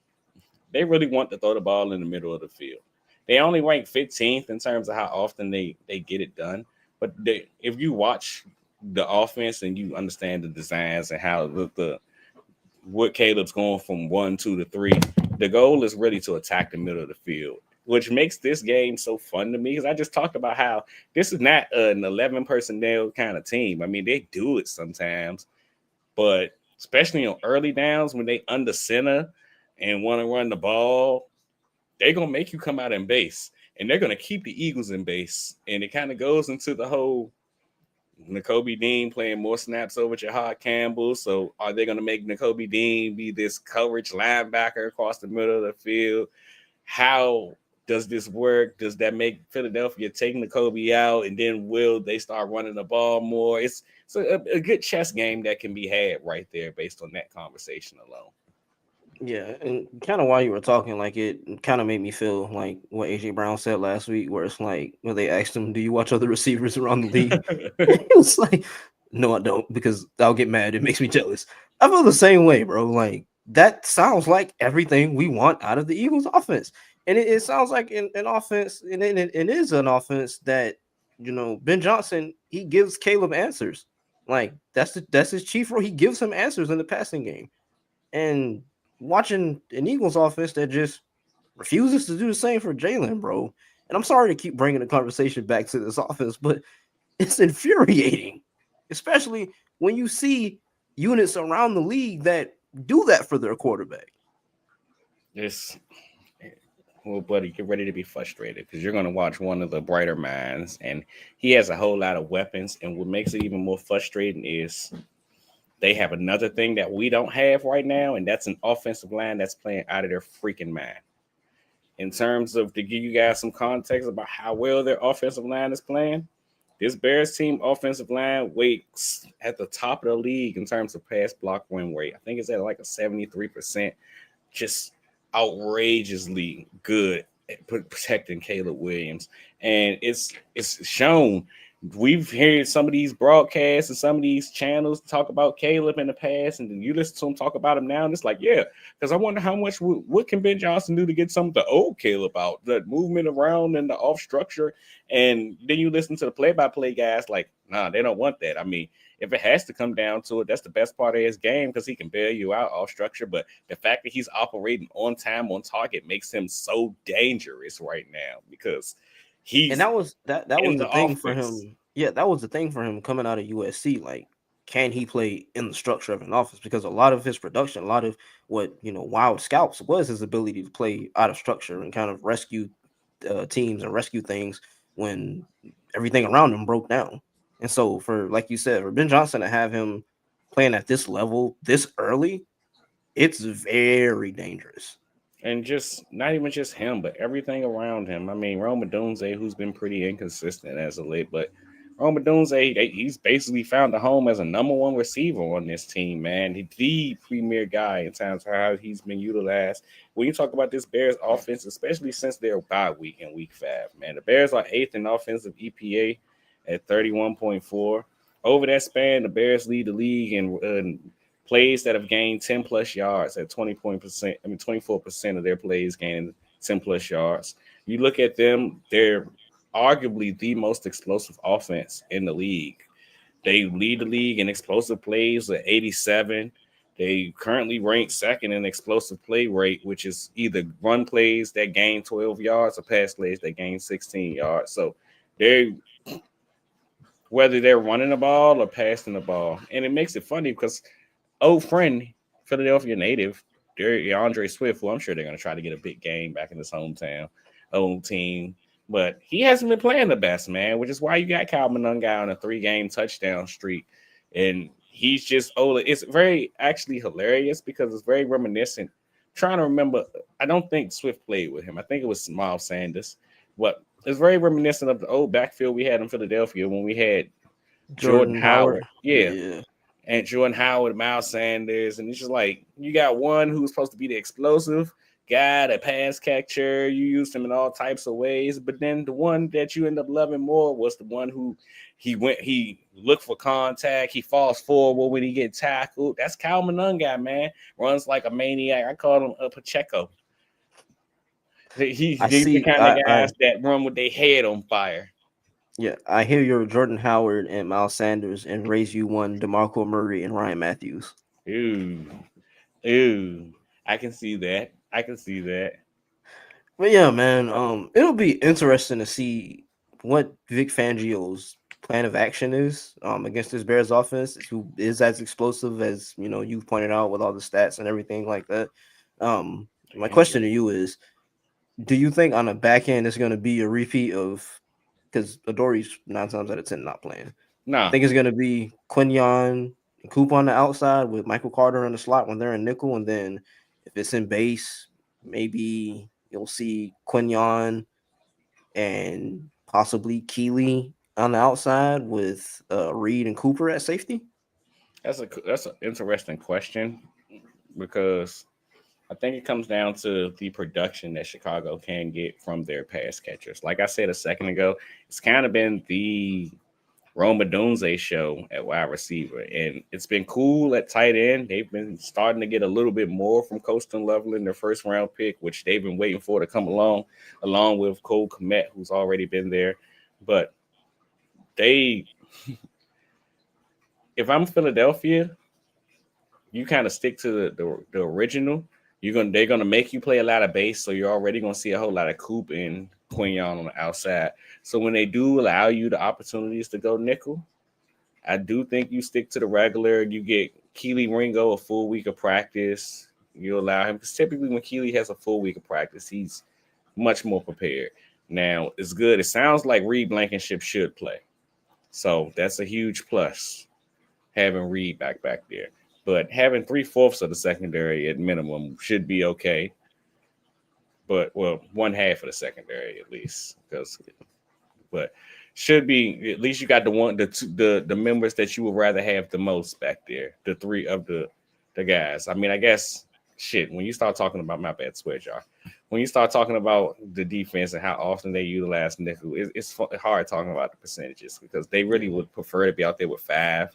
S2: they really want to throw the ball in the middle of the field. They only rank 15th in terms of how often they get it done. But if you watch the offense and you understand the designs and how the what Caleb's going from 1, 2 to 3, the goal is really to attack the middle of the field, which makes this game so fun to me because I just talked about how this is not an 11 personnel kind of team. I mean, they do it sometimes, but especially on early downs when they under center and want to run the ball, they're going to make you come out in base and they're going to keep the Eagles in base. And it kind of goes into the whole Nakobe Dean playing more snaps over Jahad Campbell. So are they going to make Nakobe Dean be this coverage linebacker across the middle of the field? How does this work? Does that make Philadelphia take Nakobe out? And then will they start running the ball more? It's a good chess game that can be had right there based on that conversation alone.
S1: Yeah, and kind of while you were talking, like it kind of made me feel like what AJ Brown said last week, where it's like when they asked him, "Do you watch other receivers around the league?" It was like, "No, I don't, because I'll get mad. It makes me jealous." I feel the same way, bro. Like that sounds like everything we want out of the Eagles' offense, and it sounds like an offense, and it is an offense that Ben Johnson he gives Caleb answers. Like that's his chief role. He gives him answers in the passing game, and watching an Eagles offense that just refuses to do the same for Jalen, bro. And I'm sorry to keep bringing the conversation back to this offense, but it's infuriating, especially when you see units around the league that do that for their quarterback.
S2: This well, buddy, get ready to be frustrated because you're going to watch one of the brighter minds, and he has a whole lot of weapons. And what makes it even more frustrating is they have another thing that we don't have right now, and that's an offensive line that's playing out of their freaking mind. In terms of to give you guys some context about how well their offensive line is playing, this Bears team offensive line weights at the top of the league in terms of pass block win rate. I think it's at like a 73%, just outrageously good at protecting Caleb Williams. And it's shown. We've heard some of these broadcasts and some of these channels talk about Caleb in the past, and then you listen to them talk about him now, and it's like, yeah, because I wonder how much what can Ben Johnson do to get some of the old Caleb out, the movement around and the off structure, and then you listen to the play-by-play guys like, nah, they don't want that. I mean, if it has to come down to it, that's the best part of his game because he can bail you out off structure. But the fact that he's operating on time, on target, makes him so dangerous right now because
S1: And
S2: he's
S1: that was
S2: in
S1: the
S2: the
S1: thing for
S2: offense.
S1: him. Yeah, that was the thing for him coming out of USC. Like, can he play in the structure of an offense? Because a lot of his production, a lot of what Wild Scouts was his ability to play out of structure and kind of rescue teams and rescue things when everything around him broke down. And so, for like you said, for Ben Johnson to have him playing at this level this early, it's very dangerous.
S2: And just not even just him, but everything around him. I mean, Roma Dunze, who's been pretty inconsistent as of late, but Roma Dunze, he's basically found a home as a number one receiver on this team, man. The premier guy in terms of how he's been utilized. When you talk about this Bears offense, especially since their bye week in week 5, man, the Bears are 8th in offensive EPA at 31.4. Over that span, the Bears lead the league in plays that have gained 10 plus yards at 24% of their plays gaining 10 plus yards. You look at them, they're arguably the most explosive offense in the league. They lead the league in explosive plays at 87. They currently rank second in explosive play rate, which is either run plays that gain 12 yards or pass plays that gain 16 yards. So they whether they're running the ball or passing the ball. And it makes it funny because old friend, Philadelphia native, DeAndre Swift, who I'm sure they're going to try to get a big game back in his own team. But he hasn't been playing the best, man, which is why you got Calvin Nungai on a 3-game touchdown streak. And he's just old. It's very actually hilarious because it's very reminiscent. Trying to remember, I don't think Swift played with him. I think it was Miles Sanders. But it's very reminiscent of the old backfield we had in Philadelphia when we had Jordan
S1: Jordan Howard.
S2: Howard. Yeah. And Jordan Howard, Miles Sanders. And it's just like you got one who's supposed to be the explosive guy, the pass catcher. You used him in all types of ways. But then the one that you end up loving more was the one who he looked for contact. He falls forward when he get tackled. That's Calvin Nungai, man. Runs like a maniac. I call him a Pacheco. He's the kind of guys that run with their head on fire.
S1: Yeah, I hear you're Jordan Howard and Miles Sanders and raise you one DeMarco Murray and Ryan Matthews.
S2: Ooh. I can see that.
S1: But yeah, man, it'll be interesting to see what Vic Fangio's plan of action is against this Bears offense, who is as explosive as you've pointed out with all the stats and everything like that. My question to you is, do you think on the back end it's going to be a repeat of, because Adori's 9 times out of 10 not playing?
S2: No,
S1: I think it's going to be Quinyon and Coop on the outside with Michael Carter in the slot when they're in nickel, and then if it's in base, maybe you'll see Quinyon and possibly Keeley on the outside with Reed and Cooper at safety.
S2: That's an interesting question because I think it comes down to the production that Chicago can get from their pass catchers. Like I said a second ago, it's kind of been the Rome Odunze show at wide receiver, and it's been cool at tight end. They've been starting to get a little bit more from Colston Loveland, their first round pick, which they've been waiting for to come along with Cole Kmet, who's already been there. But if I'm Philadelphia, you kind of stick to the original. They're gonna make you play a lot of base, so you're already gonna see a whole lot of Coop and Quinyon on the outside. So when they do allow you the opportunities to go nickel, I do think you stick to the regular. You get Keely Ringo a full week of practice. You allow him, because typically when Keely has a full week of practice, he's much more prepared. Now it's good. It sounds like Reed Blankenship should play, so that's a huge plus having Reed back there. But having 3/4 of the secondary at minimum should be okay. But one half of the secondary at least, but should be at least you got the members that you would rather have the most back there. The 3 of the guys. I mean, I guess when you start talking about, my bad, switch, y'all. When you start talking about the defense and how often they utilize nickel, it's hard talking about the percentages because they really would prefer to be out there with 5.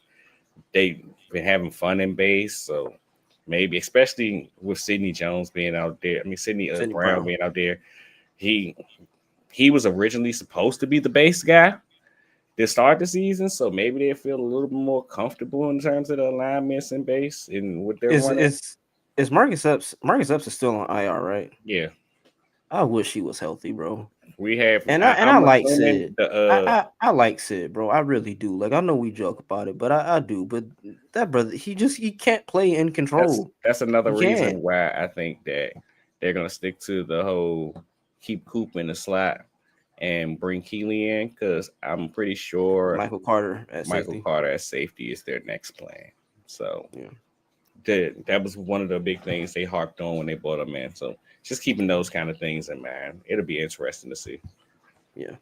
S2: They've been having fun in base, so maybe, especially with Sidney Jones being out there. I mean, Sidney Brown being out there. He was originally supposed to be the base guy to start the season, so maybe they feel a little bit more comfortable in terms of the alignments in base and what they're running.
S1: Is Marcus Epps? Marcus Epps is still on IR, right?
S2: Yeah.
S1: I wish he was healthy, bro.
S2: I
S1: like Sid. I like Sid, bro. I really do. Like, I know we joke about it, but I do. But that brother, he can't play in control.
S2: That's another reason why I think that they're gonna stick to the whole keep Coop in the slot and bring Keely in, because I'm pretty sure
S1: Michael Carter at
S2: safety is their next plan. So that was one of the big things they harped on when they brought him in. So just keeping those kind of things in mind, it'll be interesting to see.
S1: Yeah.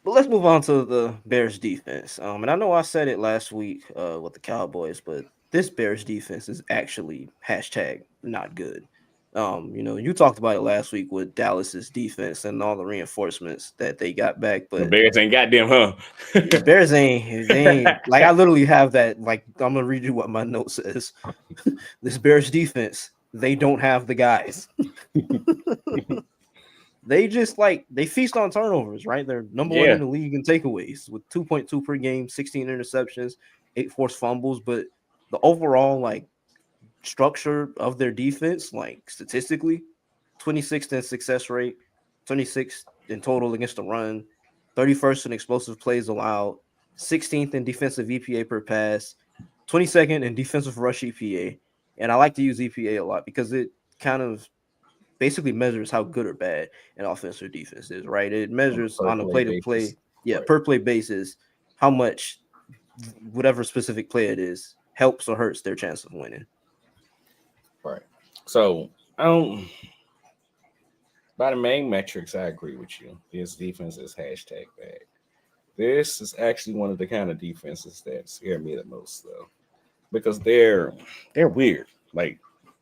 S1: But let's move on to the Bears defense. And I know I said it last week with the Cowboys, but this Bears defense is actually #not good. You talked about it last week with Dallas's defense and all the reinforcements that they got back, but
S2: the Bears ain't got them, huh?
S1: The Bears ain't like, I literally have that. Like, I'm gonna read you what my note says. This Bears defense, they don't have the guys. They just they feast on turnovers, right? They're number 1 in the league in takeaways with 2.2 per game, 16 interceptions, 8 forced fumbles. But the overall structure of their defense, statistically, 26th in success rate, 26th in total against the run, 31st in explosive plays allowed, 16th in defensive EPA per pass, 22nd in defensive rush EPA. And I like to use EPA a lot because it kind of basically measures how good or bad an offense or defense is, right? It measures
S2: per
S1: on a
S2: play
S1: play to play,
S2: basis. Right.
S1: per play basis, how much whatever specific play it is helps or hurts their chance of winning.
S2: Right. So I don't. By the main metrics, I agree with you. This defense is hashtag bad. This is actually one of the kind of defenses that scare me the most, though, because they're weird. Like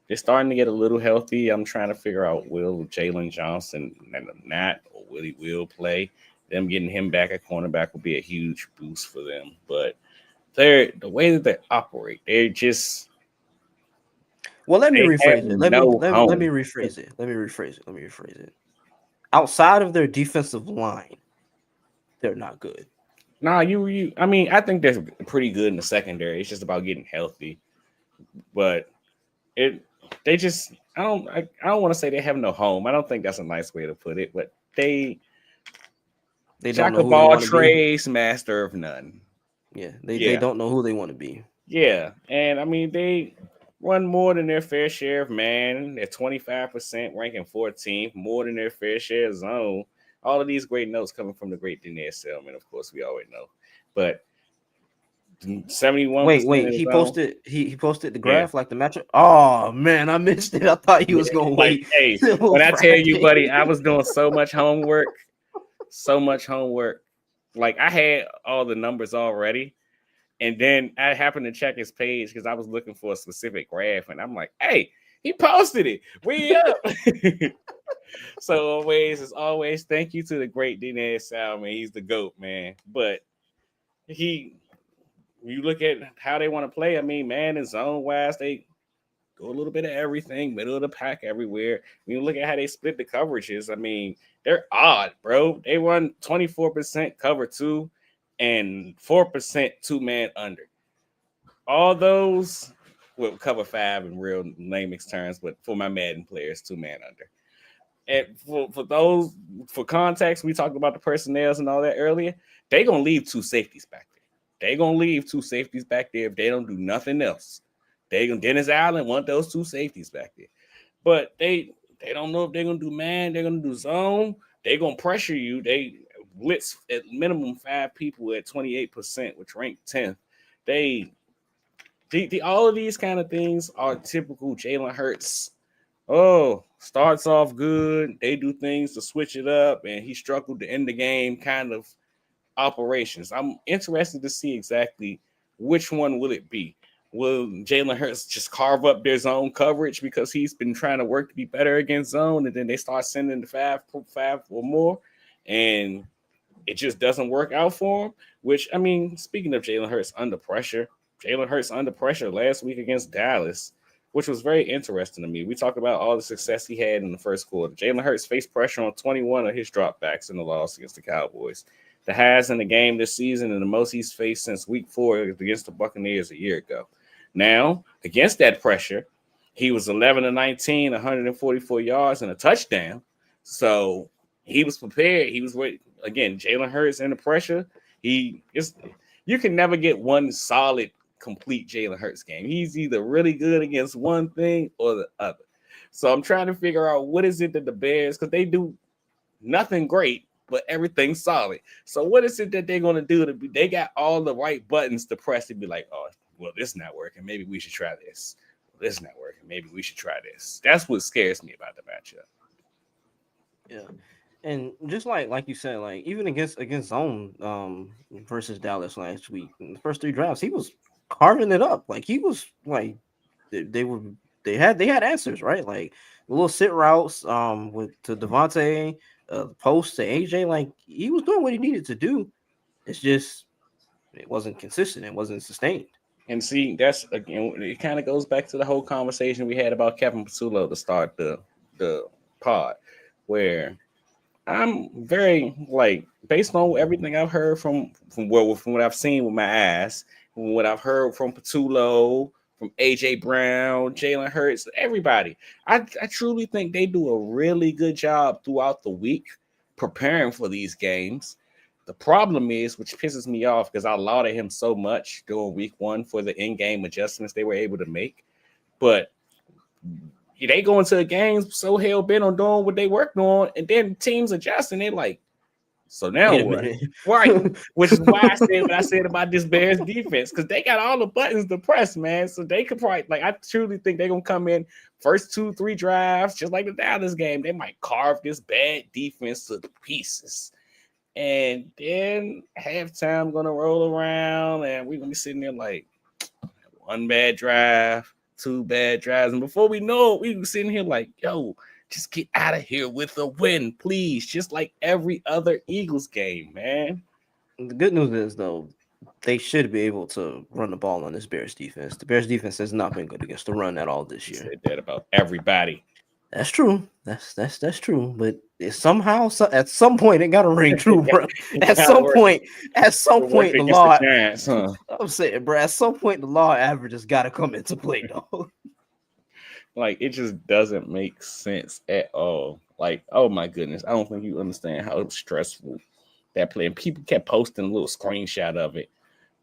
S2: they're starting to get a little healthy. I'm trying to figure out will Jalen Johnson and not or will he will play. Them getting him back at cornerback will be a huge boost for them. But they're the way that they operate, they're just
S1: Well, let me
S2: they have
S1: rephrase it.
S2: no
S1: Let me
S2: home.
S1: rephrase it. Let me rephrase it. Outside of their defensive line, they're not good.
S2: Nah, you. I mean, I think they're pretty good in the secondary. It's just about getting healthy. But it, they just, I don't want to say they have no home. I don't think that's a nice way to put it. But they,
S1: They don't
S2: jack
S1: know
S2: of
S1: who they
S2: all
S1: want to be.
S2: trades, master of none.
S1: Yeah, they
S2: Yeah,
S1: don't know who they want to be.
S2: yeah, and I mean they run more than their fair share of man. They're 25%, ranking 14th, more than their fair share of zone. All of these great notes coming from the great Denier Selman, of course, we already know. But 71%
S1: Wait,
S2: in his zone.
S1: he posted the
S2: Yeah.
S1: graph like the matchup. Oh man, I missed it. I thought he
S2: Yeah,
S1: was gonna
S2: like,
S1: wait
S2: hey,
S1: till
S2: when I tell you,
S1: Friday.
S2: buddy, I was doing so much homework, so much homework. Like I had all the numbers already, and then I happened to check his page because I was looking for a specific graph, and I'm like, hey, he posted it. We up. So always, as always, thank you to the great Denier Salman. He's the GOAT, man. But he, you look at how they want to play. I mean, man, in zone wise, they go a little bit of everything, middle of the pack everywhere. When you look at how they split the coverages, I mean, they're odd, bro. They run 24% cover two and 4% two-man under. All those will cover five in real layman's terms, but for my Madden players, two-man under. And for those, for context, we talked about the personnels and all that earlier. They gonna leave two safeties back there. They gonna leave two safeties back there if they don't do nothing else. They gonna Dennis Allen want those two safeties back there, but they don't know if they're gonna do man. They're gonna do zone. They gonna pressure you. They blitz at minimum five people at 28%, which ranked 10th. They all of these kind of things are typical Jalen Hurts. Oh, starts off good. They do things to switch it up, and he struggled to end the game kind of operations. I'm interested to see exactly which one will it be. Will Jalen Hurts just carve up their zone coverage because he's been trying to work to be better against zone, and then they start sending the five or more, and it just doesn't work out for him? Which, I mean, speaking of Jalen Hurts under pressure last week against Dallas, which was very interesting to me. We talked about all the success he had in the first quarter. Jalen Hurts faced pressure on 21 of his dropbacks in the loss against the Cowboys, the highest in the game this season and the most he's faced since week 4 against the Buccaneers a year ago. Now, against that pressure, he was 11 to 19, 144 yards and a touchdown. So he was prepared. He was waiting. Again, Jalen Hurts under pressure. He is. You can never get one solid, complete Jalen Hurts game. He's either really good against one thing or the other. So I'm trying to figure out what is it that the Bears, because they do nothing great, but everything's solid. So what is it that they're going to do to be? They got all the right buttons to press to be like, oh, well, this not working. Maybe we should try this. Well, this not working. Maybe we should try this. That's what scares me about the matchup.
S1: Yeah. And just like you said, like even against zone versus Dallas last week, in the first three drives, he was carving it up. Like he was like they were they had answers, right? Like the little sit routes with to Devontae, the post to AJ, like he was doing what he needed to do. It's just it wasn't consistent, it wasn't sustained.
S2: And see, that's again, it kind of goes back to the whole conversation we had about Kevin Pasulo to start the pod, where I'm very like based on everything I've heard from what I've seen with my eyes, from what I've heard from Patulo, from AJ Brown, Jalen Hurts, everybody. I truly think they do a really good job throughout the week preparing for these games. The problem is, which pisses me off because I lauded him so much during week 1 for the in-game adjustments they were able to make, but they go into the games so hell bent on doing what they worked on, and then teams adjust and they like, so now
S1: Wait a
S2: what?
S1: minute.
S2: Right. Which is why I said what I said about this Bears defense, because they got all the buttons to press, man. So they could probably, like, I truly think they're gonna come in first 2-3 drives, just like the Dallas game. They might carve this bad defense to the pieces. And then halftime gonna roll around, and we're gonna be sitting there like one bad drive, two bad drives, and before we know it, we be sitting here like, yo, just get out of here with a win, please. Just like every other Eagles game, man.
S1: The good news is though, they should be able to run the ball on this Bears defense. The Bears defense has not been good against the run at all this
S2: You
S1: year.
S2: said that about everybody.
S1: That's true. That's true. But it somehow, at some point, it got to ring true, bro. At some point, the law.
S2: Giants, huh?
S1: I'm saying, bro. At some point, the law averages got to come into play, though.
S2: Like, it just doesn't make sense at all. Like, oh my goodness, I don't think you understand how stressful that play. And people kept posting a little screenshot of it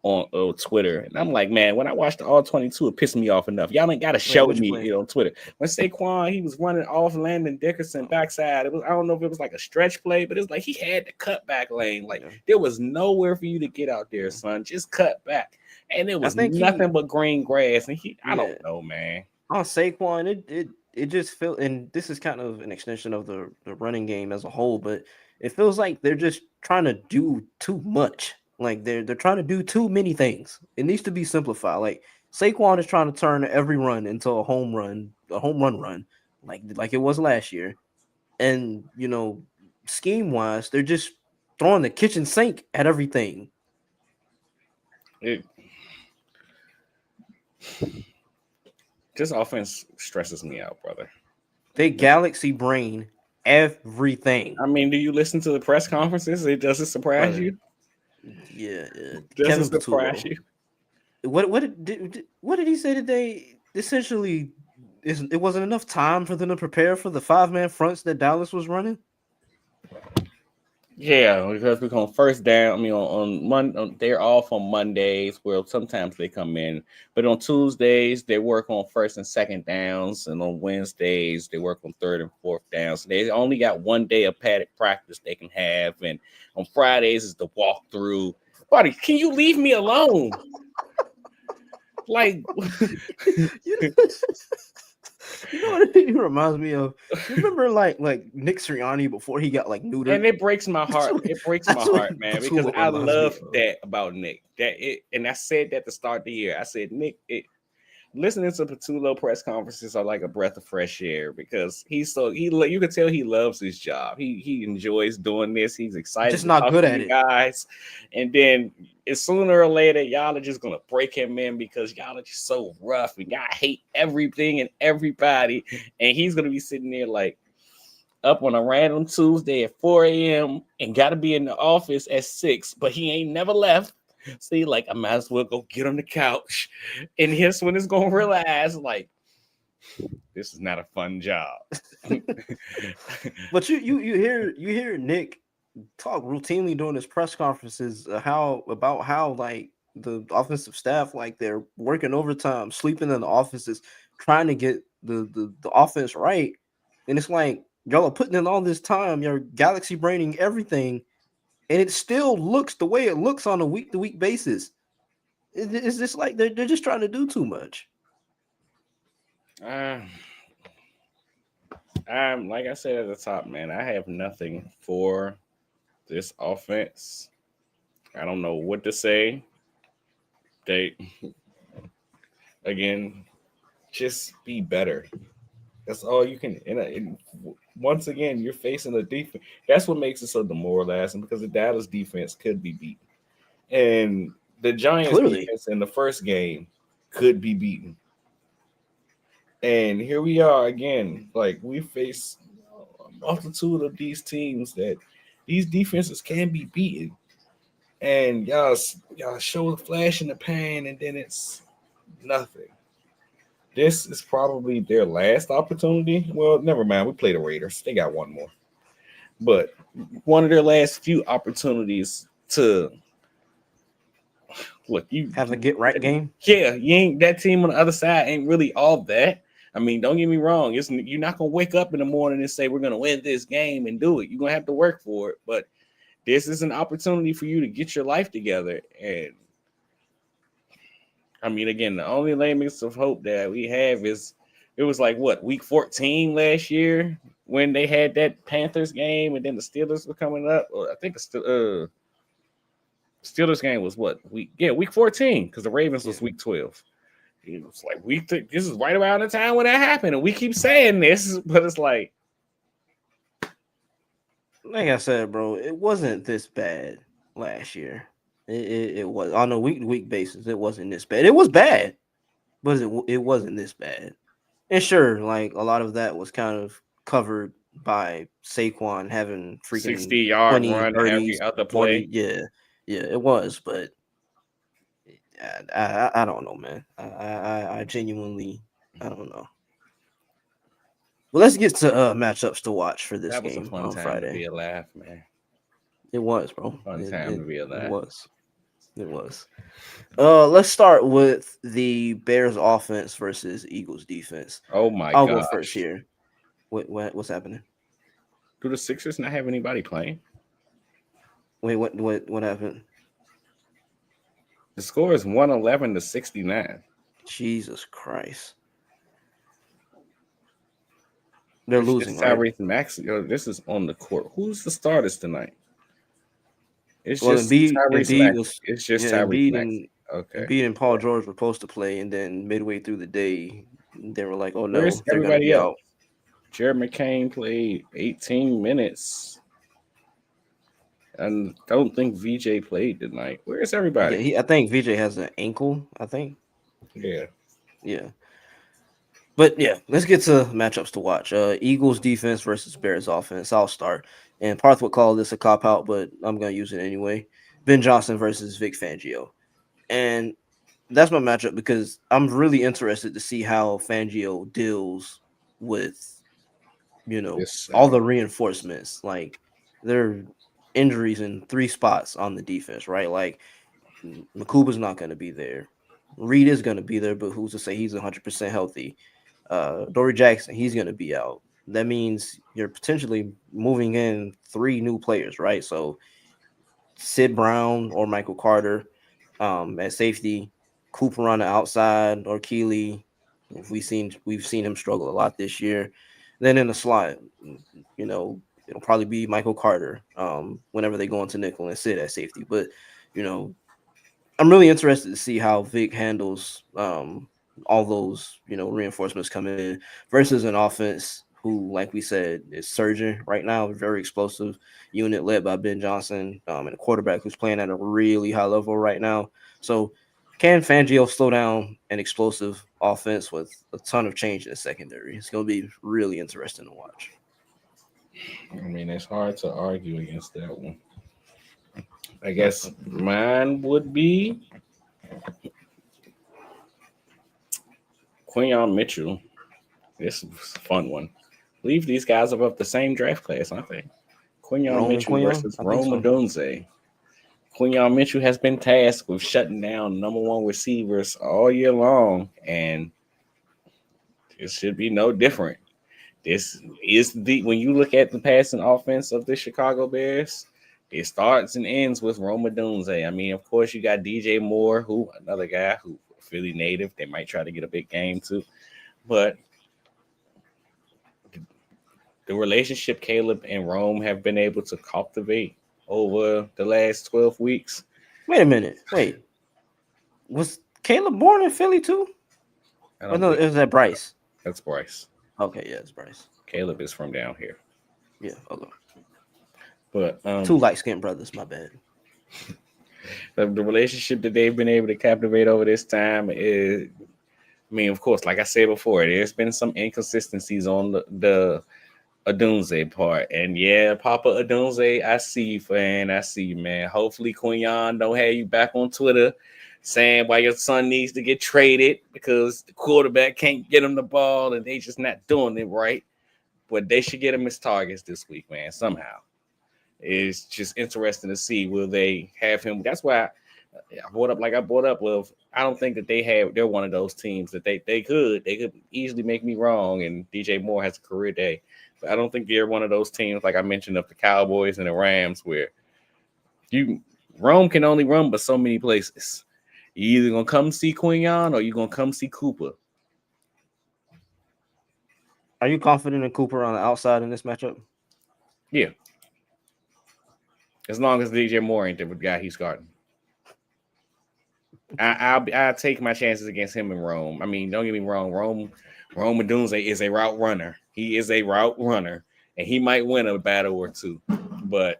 S2: on Twitter, and I'm like, man, when I watched the all 22, it pissed me off enough. Y'all ain't got to show me it on Twitter. When Saquon, he was running off Landon Dickerson backside, it was, I don't know if it was like a stretch play, but it's like he had the cutback lane. Like, there was nowhere for you to get out there, son. Just cut back, and it was nothing but green grass. And I don't know, man.
S1: On Saquon, it just felt, and this is kind of an extension of the running game as a whole, but it feels like they're just trying to do too much. Like they're trying to do too many things. It needs to be simplified. Like Saquon is trying to turn every run into a home run run, like it was last year. And scheme wise, they're just throwing the kitchen sink at everything.
S2: This offense stresses me out, brother.
S1: They galaxy brain everything.
S2: I mean, do you listen to the press conferences? Does it surprise you?
S1: Yeah.
S2: Does it surprise you?
S1: What did he say today? Essentially, it wasn't enough time for them to prepare for the 5-man fronts that Dallas was running.
S2: Yeah, because we're on first down. I mean, on Monday, they're off on Mondays. Well, sometimes they come in, but on Tuesdays they work on first and second downs, and on Wednesdays they work on third and fourth downs. So they only got one day of padded practice they can have, and on Fridays is the walkthrough. Buddy, can you leave me alone? Like,
S1: you know what it reminds me of? You remember like Nick Sirianni before he got neutered?
S2: And it breaks my heart. It breaks my heart, man, because I love that about Nick. And I said that to start the year. I said, Nick, listening to Patullo press conferences are like a breath of fresh air, because you can tell he loves his job. He enjoys doing this. He's excited.
S1: Just not good at it,
S2: guys. And then sooner or later, y'all are just gonna break him in because y'all are just so rough and y'all hate everything and everybody. And he's gonna be sitting there like up on a random Tuesday at 4 a.m. and got to be in the office at 6, but he ain't never left. See, like, I might as well go get on the couch. And here's when it's going to realize, like, this is not a fun job.
S1: But you hear Nick talk routinely during his press conferences about how like the offensive staff, like they're working overtime, sleeping in the offices, trying to get the offense right. And it's like, y'all are putting in all this time, you're galaxy braining everything, and it still looks the way it looks on a week-to-week basis. It's just like they're just trying to do too much.
S2: Like I said at the top, man, I have nothing for this offense. I don't know what to say. Again, just be better. That's all you can. And once again, you're facing a defense. That's what makes it so demoralizing, because the Dallas defense could be beaten, and the Giants defense in the first game could be beaten. And here we are again. Like, we face a multitude of these teams that these defenses can be beaten, and y'all show a flash in the pan, and then it's nothing. This is probably their last opportunity. Well, never mind. We play the Raiders. They got one more. But one of their last few opportunities to look. You
S1: have a get right game.
S2: Yeah, you ain't, that team on the other side ain't really all that. I mean, don't get me wrong. You're not gonna wake up in the morning and say we're gonna win this game and do it. You're gonna have to work for it. But this is an opportunity for you to get your life together. And I mean, again, the only limits of hope that we have is it was like what week 14 last year when they had that Panthers game, and then the Steelers were coming up. Or I think the Steelers game was what week 14 because the Ravens was week 12. It was like this is right around the time when that happened, and we keep saying this, but it's like
S1: I said, bro, it wasn't this bad last year. It was on a week to week basis. It wasn't this bad. It was bad, but it wasn't this bad. And sure, like a lot of that was kind of covered by Saquon having freaking
S2: 60-yard
S1: 20,
S2: run
S1: 30,
S2: every other
S1: 40.
S2: play.
S1: Yeah, it was, but I don't know, man. I genuinely I don't know. Well, let's get to matchups to watch for this
S2: That was a
S1: game
S2: fun
S1: on
S2: time to
S1: Friday.
S2: be alive, man.
S1: It was, bro.
S2: Fun time to be alive.
S1: It was. It was. Let's start with the Bears offense versus Eagles defense.
S2: Oh my
S1: I'll
S2: gosh.
S1: go first here. What's happening?
S2: Do the Sixers not have anybody playing?
S1: Wait, what happened?
S2: The score is 111-69.
S1: Jesus Christ. They're
S2: It's
S1: losing,
S2: just
S1: right?
S2: Tyrese Maxey. This is on the court. Who's the starters tonight? It's
S1: Well,
S2: just
S1: Embiid
S2: Tyrese Maxey.
S1: was
S2: It's just
S1: yeah,
S2: Tyrese
S1: Embiid
S2: Maxey. Okay.
S1: Embiid and Paul George were supposed to play, and then midway through the day, they were like, "Oh
S2: Where's
S1: no, they're gonna
S2: everybody
S1: be
S2: else?
S1: out."
S2: Jared McCain played 18 minutes. And don't think VJ played tonight. Where's everybody?
S1: Yeah, I think VJ has an ankle. I think.
S2: Yeah.
S1: But yeah, let's get to matchups to watch. Eagles defense versus Bears offense. I'll start. And Parth would call this a cop out, but I'm gonna use it anyway. Ben Johnson versus Vic Fangio. And that's my matchup because I'm really interested to see how Fangio deals with, all the reinforcements. Like there are injuries in 3 spots on the defense, right? Like Makuba's not gonna be there. Reed is gonna be there, but who's to say he's 100% healthy? Dory Jackson, he's going to be out. That means you're potentially moving in 3 new players, right? So Sid Brown or Michael Carter at safety, Cooper on the outside or Keeley. We've seen him struggle a lot this year. Then in the slot, it'll probably be Michael Carter whenever they go into nickel and Sid at safety. But I'm really interested to see how Vic handles all those reinforcements coming in versus an offense who, like we said, is surging right now, a very explosive unit led by Ben Johnson and a quarterback who's playing at a really high level right now. So can Fangio slow down an explosive offense with a ton of change in the secondary? It's going to be really interesting to watch.
S2: I mean, it's hard to argue against that one. I guess mine would be Quinyon Mitchell. This is a fun one. I believe these guys are of the same draft class, aren't they? Quinyon Mitchell versus Rome Odunze. Quinyon Mitchell has been tasked with shutting down number 1 receivers all year long, and it should be no different. This is when you look at the passing offense of the Chicago Bears, it starts and ends with Rome Odunze. I mean, of course, you got DJ Moore, who another guy who Philly native. They might try to get a big game too, but the relationship Caleb and Rome have been able to cultivate over the last 12 weeks.
S1: Wait a minute. Was Caleb born in Philly too? Oh, no, is that Bryce?
S2: That's Bryce.
S1: Okay, yeah, it's Bryce.
S2: Caleb is from down here.
S1: Yeah, okay.
S2: But
S1: 2 light-skinned brothers, my bad.
S2: The relationship that they've been able to captivate over this time is, I mean, of course, like I said before, there's been some inconsistencies on the Odunze part. And yeah, Papa Odunze, I see you, fan. I see you, man. Hopefully Quinyon don't have you back on Twitter saying why your son needs to get traded because the quarterback can't get him the ball and they just not doing it right. But they should get him his targets this week, man, somehow. It's just interesting to see will they have him. That's why I brought up like I brought up with. I don't think that they're one of those teams that they could easily make me wrong. And DJ Moore has a career day, but I don't think they're one of those teams like I mentioned of the Cowboys and the Rams where you Rome can only run but so many places. You either gonna come see Quinyon or you gonna come see Cooper.
S1: Are you confident in Cooper on the outside in this matchup?
S2: Yeah, as long as DJ Moore ain't the guy he's guarding. I'll take my chances against him in Rome. I mean, don't get me wrong, Rome Odunze is a route runner. He is a route runner, and he might win a battle or two. But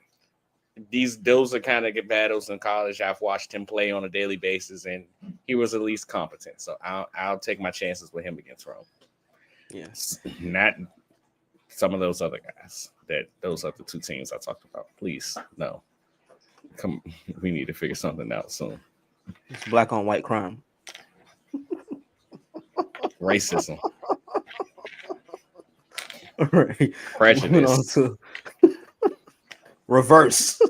S2: those are kind of good battles in college. I've watched him play on a daily basis, and he was at least competent. So I'll take my chances with him against Rome.
S1: Yes,
S2: not some of those other guys. Those other two teams I talked about. Please, no. Come, we need to figure something out soon.
S1: it's black on white crime.
S2: Racism.
S1: All right.
S2: Prejudice.
S1: Moving on to reverse.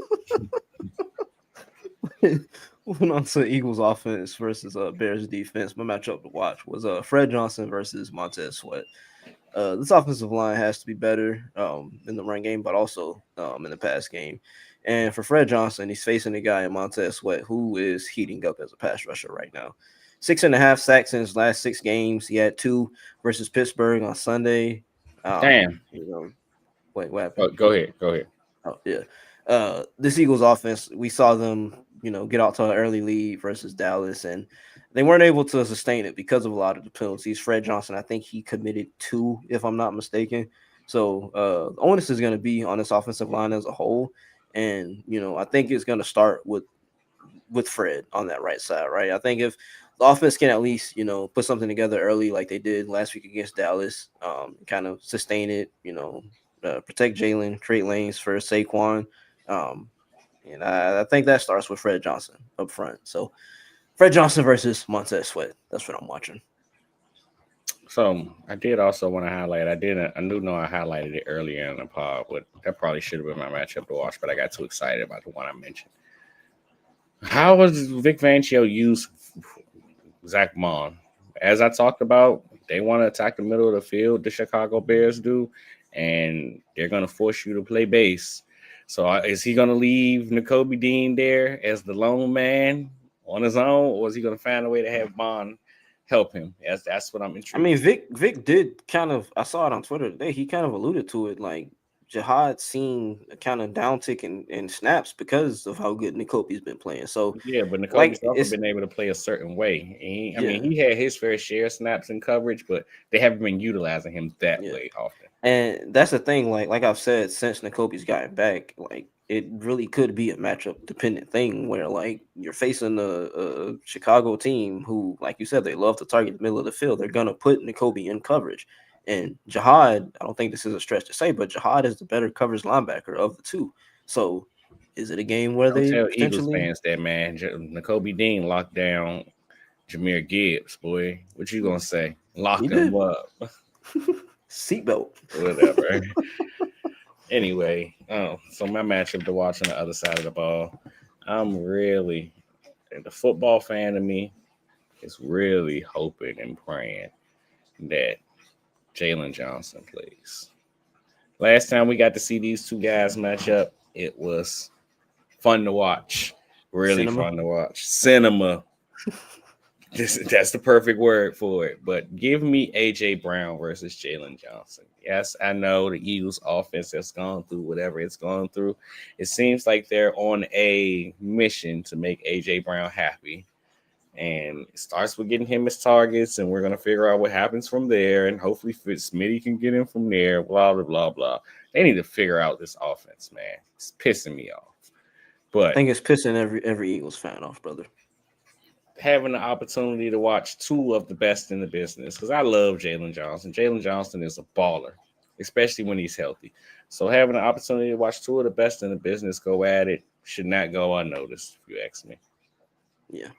S1: Moving on to Eagles offense versus Bears defense. My matchup to watch was Fred Johnson versus Montez Sweat. This offensive line has to be better in the run game, but also in the pass game. And for Fred Johnson, he's facing a guy in Montez Sweat who is heating up as a pass rusher right now. 6.5 sacks in his last 6 games. He had 2 versus Pittsburgh on Sunday.
S2: Damn.
S1: Wait, what happened?
S2: Oh, go ahead.
S1: Oh, yeah. This Eagles offense, we saw them, get out to an early lead versus Dallas, and they weren't able to sustain it because of a lot of the penalties. Fred Johnson, I think he committed 2, if I'm not mistaken. So the onus is going to be on this offensive line as a whole. And, I think it's going to start with Fred on that right side, right? I think if the offense can at least, put something together early like they did last week against Dallas, kind of sustain it, protect Jalen, create lanes for Saquon. And I think that starts with Fred Johnson up front. So Fred Johnson versus Montez Sweat. That's what I'm watching.
S2: So I did also want to highlight. I highlighted it earlier in the pod, but that probably should have been my matchup to watch. But I got too excited about the one I mentioned. How was Vic Fangio use Zach Mon? As I talked about, they want to attack the middle of the field. The Chicago Bears do, and they're going to force you to play base. So is he going to leave Nakobe Dean there as the lone man on his own, or is he going to find a way to have Mon help him? That's what I'm intrigued.
S1: I mean, Vic did kind of. I saw it on Twitter today. He kind of alluded to it, like Jihad seen a kind of downtick in snaps because of how good Nakobe's been playing. So
S2: yeah, but Nakobe's also been able to play a certain way. I mean, he had his fair share of snaps and coverage, but they haven't been utilizing him that way often.
S1: And that's the thing, like I've said, since Nakobe's gotten back, like it really could be a matchup dependent thing where like you're facing a Chicago team who, like you said, they love to target the middle of the field. They're gonna put Nakobe in coverage. And Jihad, I don't think this is a stretch to say, but Jihad is the better coverage linebacker of the two. So is it a game where they
S2: tell
S1: potentially...
S2: Eagles fans that, man, Nakobe Dean locked down Jahmyr Gibbs, boy. What you gonna say? Lock him up.
S1: Seatbelt.
S2: Whatever. Anyway, so my matchup to watch on the other side of the ball, the football fan of me is really hoping and praying that Jalen Johnson plays. Last time we got to see these two guys match up, it was fun to watch. Really fun to watch. Cinema. That's the perfect word for it. But give me A.J. Brown versus Jalen Johnson. Yes, I know the Eagles offense has gone through whatever it's gone through. It seems like they're on a mission to make A.J. Brown happy. And it starts with getting him his targets, and we're going to figure out what happens from there. And hopefully Smitty can get him from there, blah, blah, blah, blah. They need to figure out this offense, man. It's pissing me off. But
S1: I think it's pissing every Eagles fan off, brother.
S2: Having the opportunity to watch two of the best in the business, because I love Jalen Johnson. Jalen Johnson is a baller, especially when he's healthy. So having the opportunity to watch two of the best in the business go at it should not go unnoticed, if you ask me.
S1: Yeah.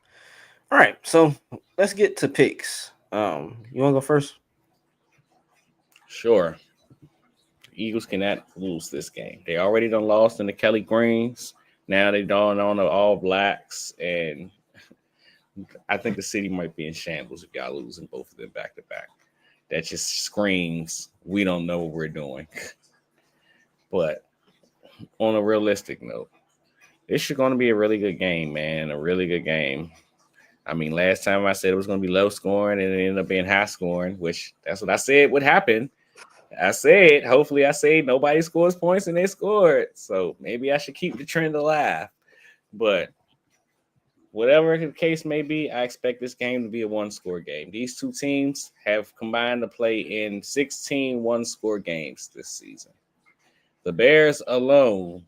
S1: All right, so let's get to picks. You want to go first?
S2: Sure. Eagles cannot lose this game. They already done lost in the Kelly Greens. Now they done on the All Blacks, and I think the city might be in shambles if y'all losing both of them back to back. That just screams we don't know what we're doing. But on a realistic note, this is going to be a really good game, man. A really good game. I mean, last time I said it was going to be low scoring and it ended up being high scoring, which that's what I said would happen. I said, hopefully, I say nobody scores points and they scored. So maybe I should keep the trend alive. But whatever the case may be, I expect this game to be a one-score game. These two teams have combined to play in 16 one-score games this season. The Bears alone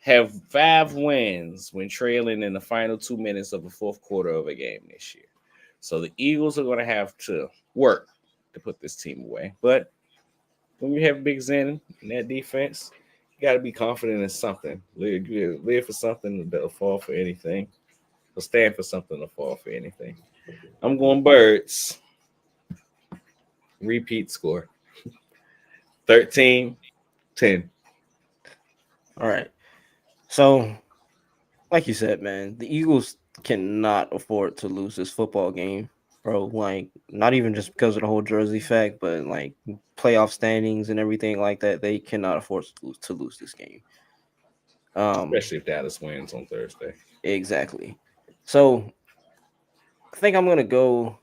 S2: have 5 wins when trailing in the final 2 minutes of the fourth quarter of a game this year. So the Eagles are going to have to work to put this team away. But when you have Big Zen in that defense, you got to be confident in something. Live for something that'll fall for anything. Or stand for something to fall for anything. I'm going Birds. Repeat score. 13-10.
S1: All right. So, like you said, man, the Eagles cannot afford to lose this football game, bro. Like, not even just because of the whole jersey fact, but like playoff standings and everything like that. They cannot afford to lose this game.
S2: Especially if Dallas wins on Thursday.
S1: Exactly. So, I think I'm gonna go.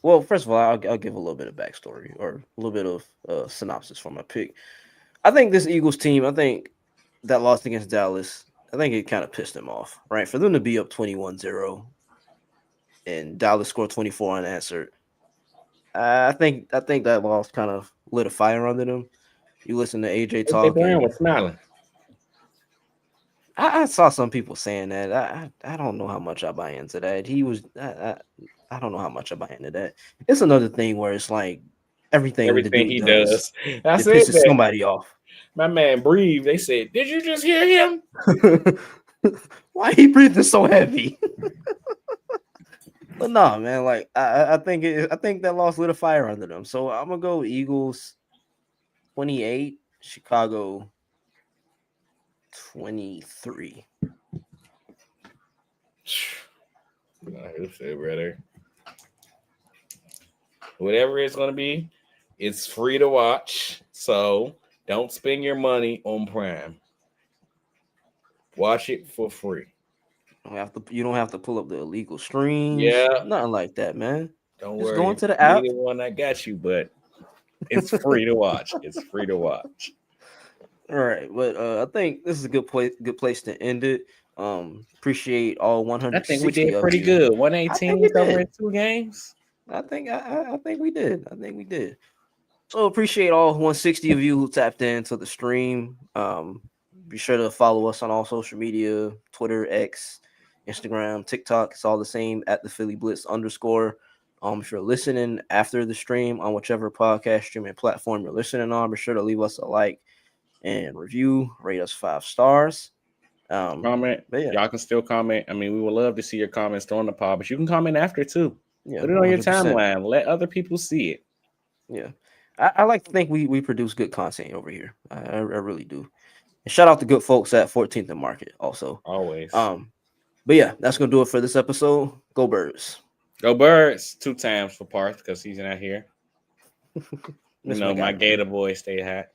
S1: Well, first of all, I'll give a little bit of backstory or a little bit of synopsis for my pick. I think this Eagles team, I think that lost against Dallas, I think it kind of pissed them off, right? For them to be up 21-0 and Dallas scored 24 unanswered. I think that loss kind of lit a fire under them. You listen to AJ
S2: AJ
S1: talk,
S2: Brown
S1: and
S2: was smiling.
S1: I saw some people saying that. I don't know how much I buy into that. He was I don't know how much I buy into that. It's another thing where it's like everything the
S2: Everything
S1: dude
S2: he
S1: does,
S2: does. I
S1: it
S2: said
S1: pisses
S2: that.
S1: somebody off.
S2: My man breathed. They said, "Did you just hear him?"
S1: Why he breathing so heavy? But no, man. Like I think that loss lit a fire under them. So I'm gonna go Eagles 28, Chicago 23.
S2: I said, brother. Whatever it's gonna be, it's free to watch. So don't spend your money on Prime. Watch it for free.
S1: You don't have to pull up the illegal streams,
S2: Yeah,
S1: nothing like that, man.
S2: don't
S1: Just go
S2: worry.
S1: into the
S2: Be
S1: app.
S2: the one that got you, but it's free to watch. It's free to watch.
S1: All right, but I think this is a good place to end it. Appreciate all
S2: I think we
S1: 160
S2: did
S1: of
S2: pretty
S1: you.
S2: good.
S1: I think we
S2: 118
S1: did.
S2: covering 2 games.
S1: I think we did. I think we did. So appreciate all 160 of you who tapped into the stream. Be sure to follow us on all social media: Twitter, X, Instagram, TikTok. It's all the same at the Philly Blitz _. If you're listening after the stream on whichever podcast streaming platform you're listening on, be sure to leave us a like and review. Rate us 5 stars.
S2: Comment.
S1: But yeah,
S2: Y'all can still comment. I mean, we would love to see your comments during the pod, but you can comment after too.
S1: yeah,
S2: Put it on your
S1: 100%.
S2: timeline. Let other people see it.
S1: Yeah, I like to think we produce good content over here. I really do. And shout out to good folks at 14th and Market also.
S2: Always.
S1: But yeah, that's gonna do it for this episode. Go Birds.
S2: Go Birds. 2 times for Parth because he's not here. You
S1: Miss
S2: know,
S1: my
S2: my
S1: guy, man.
S2: Gator boy stay hot.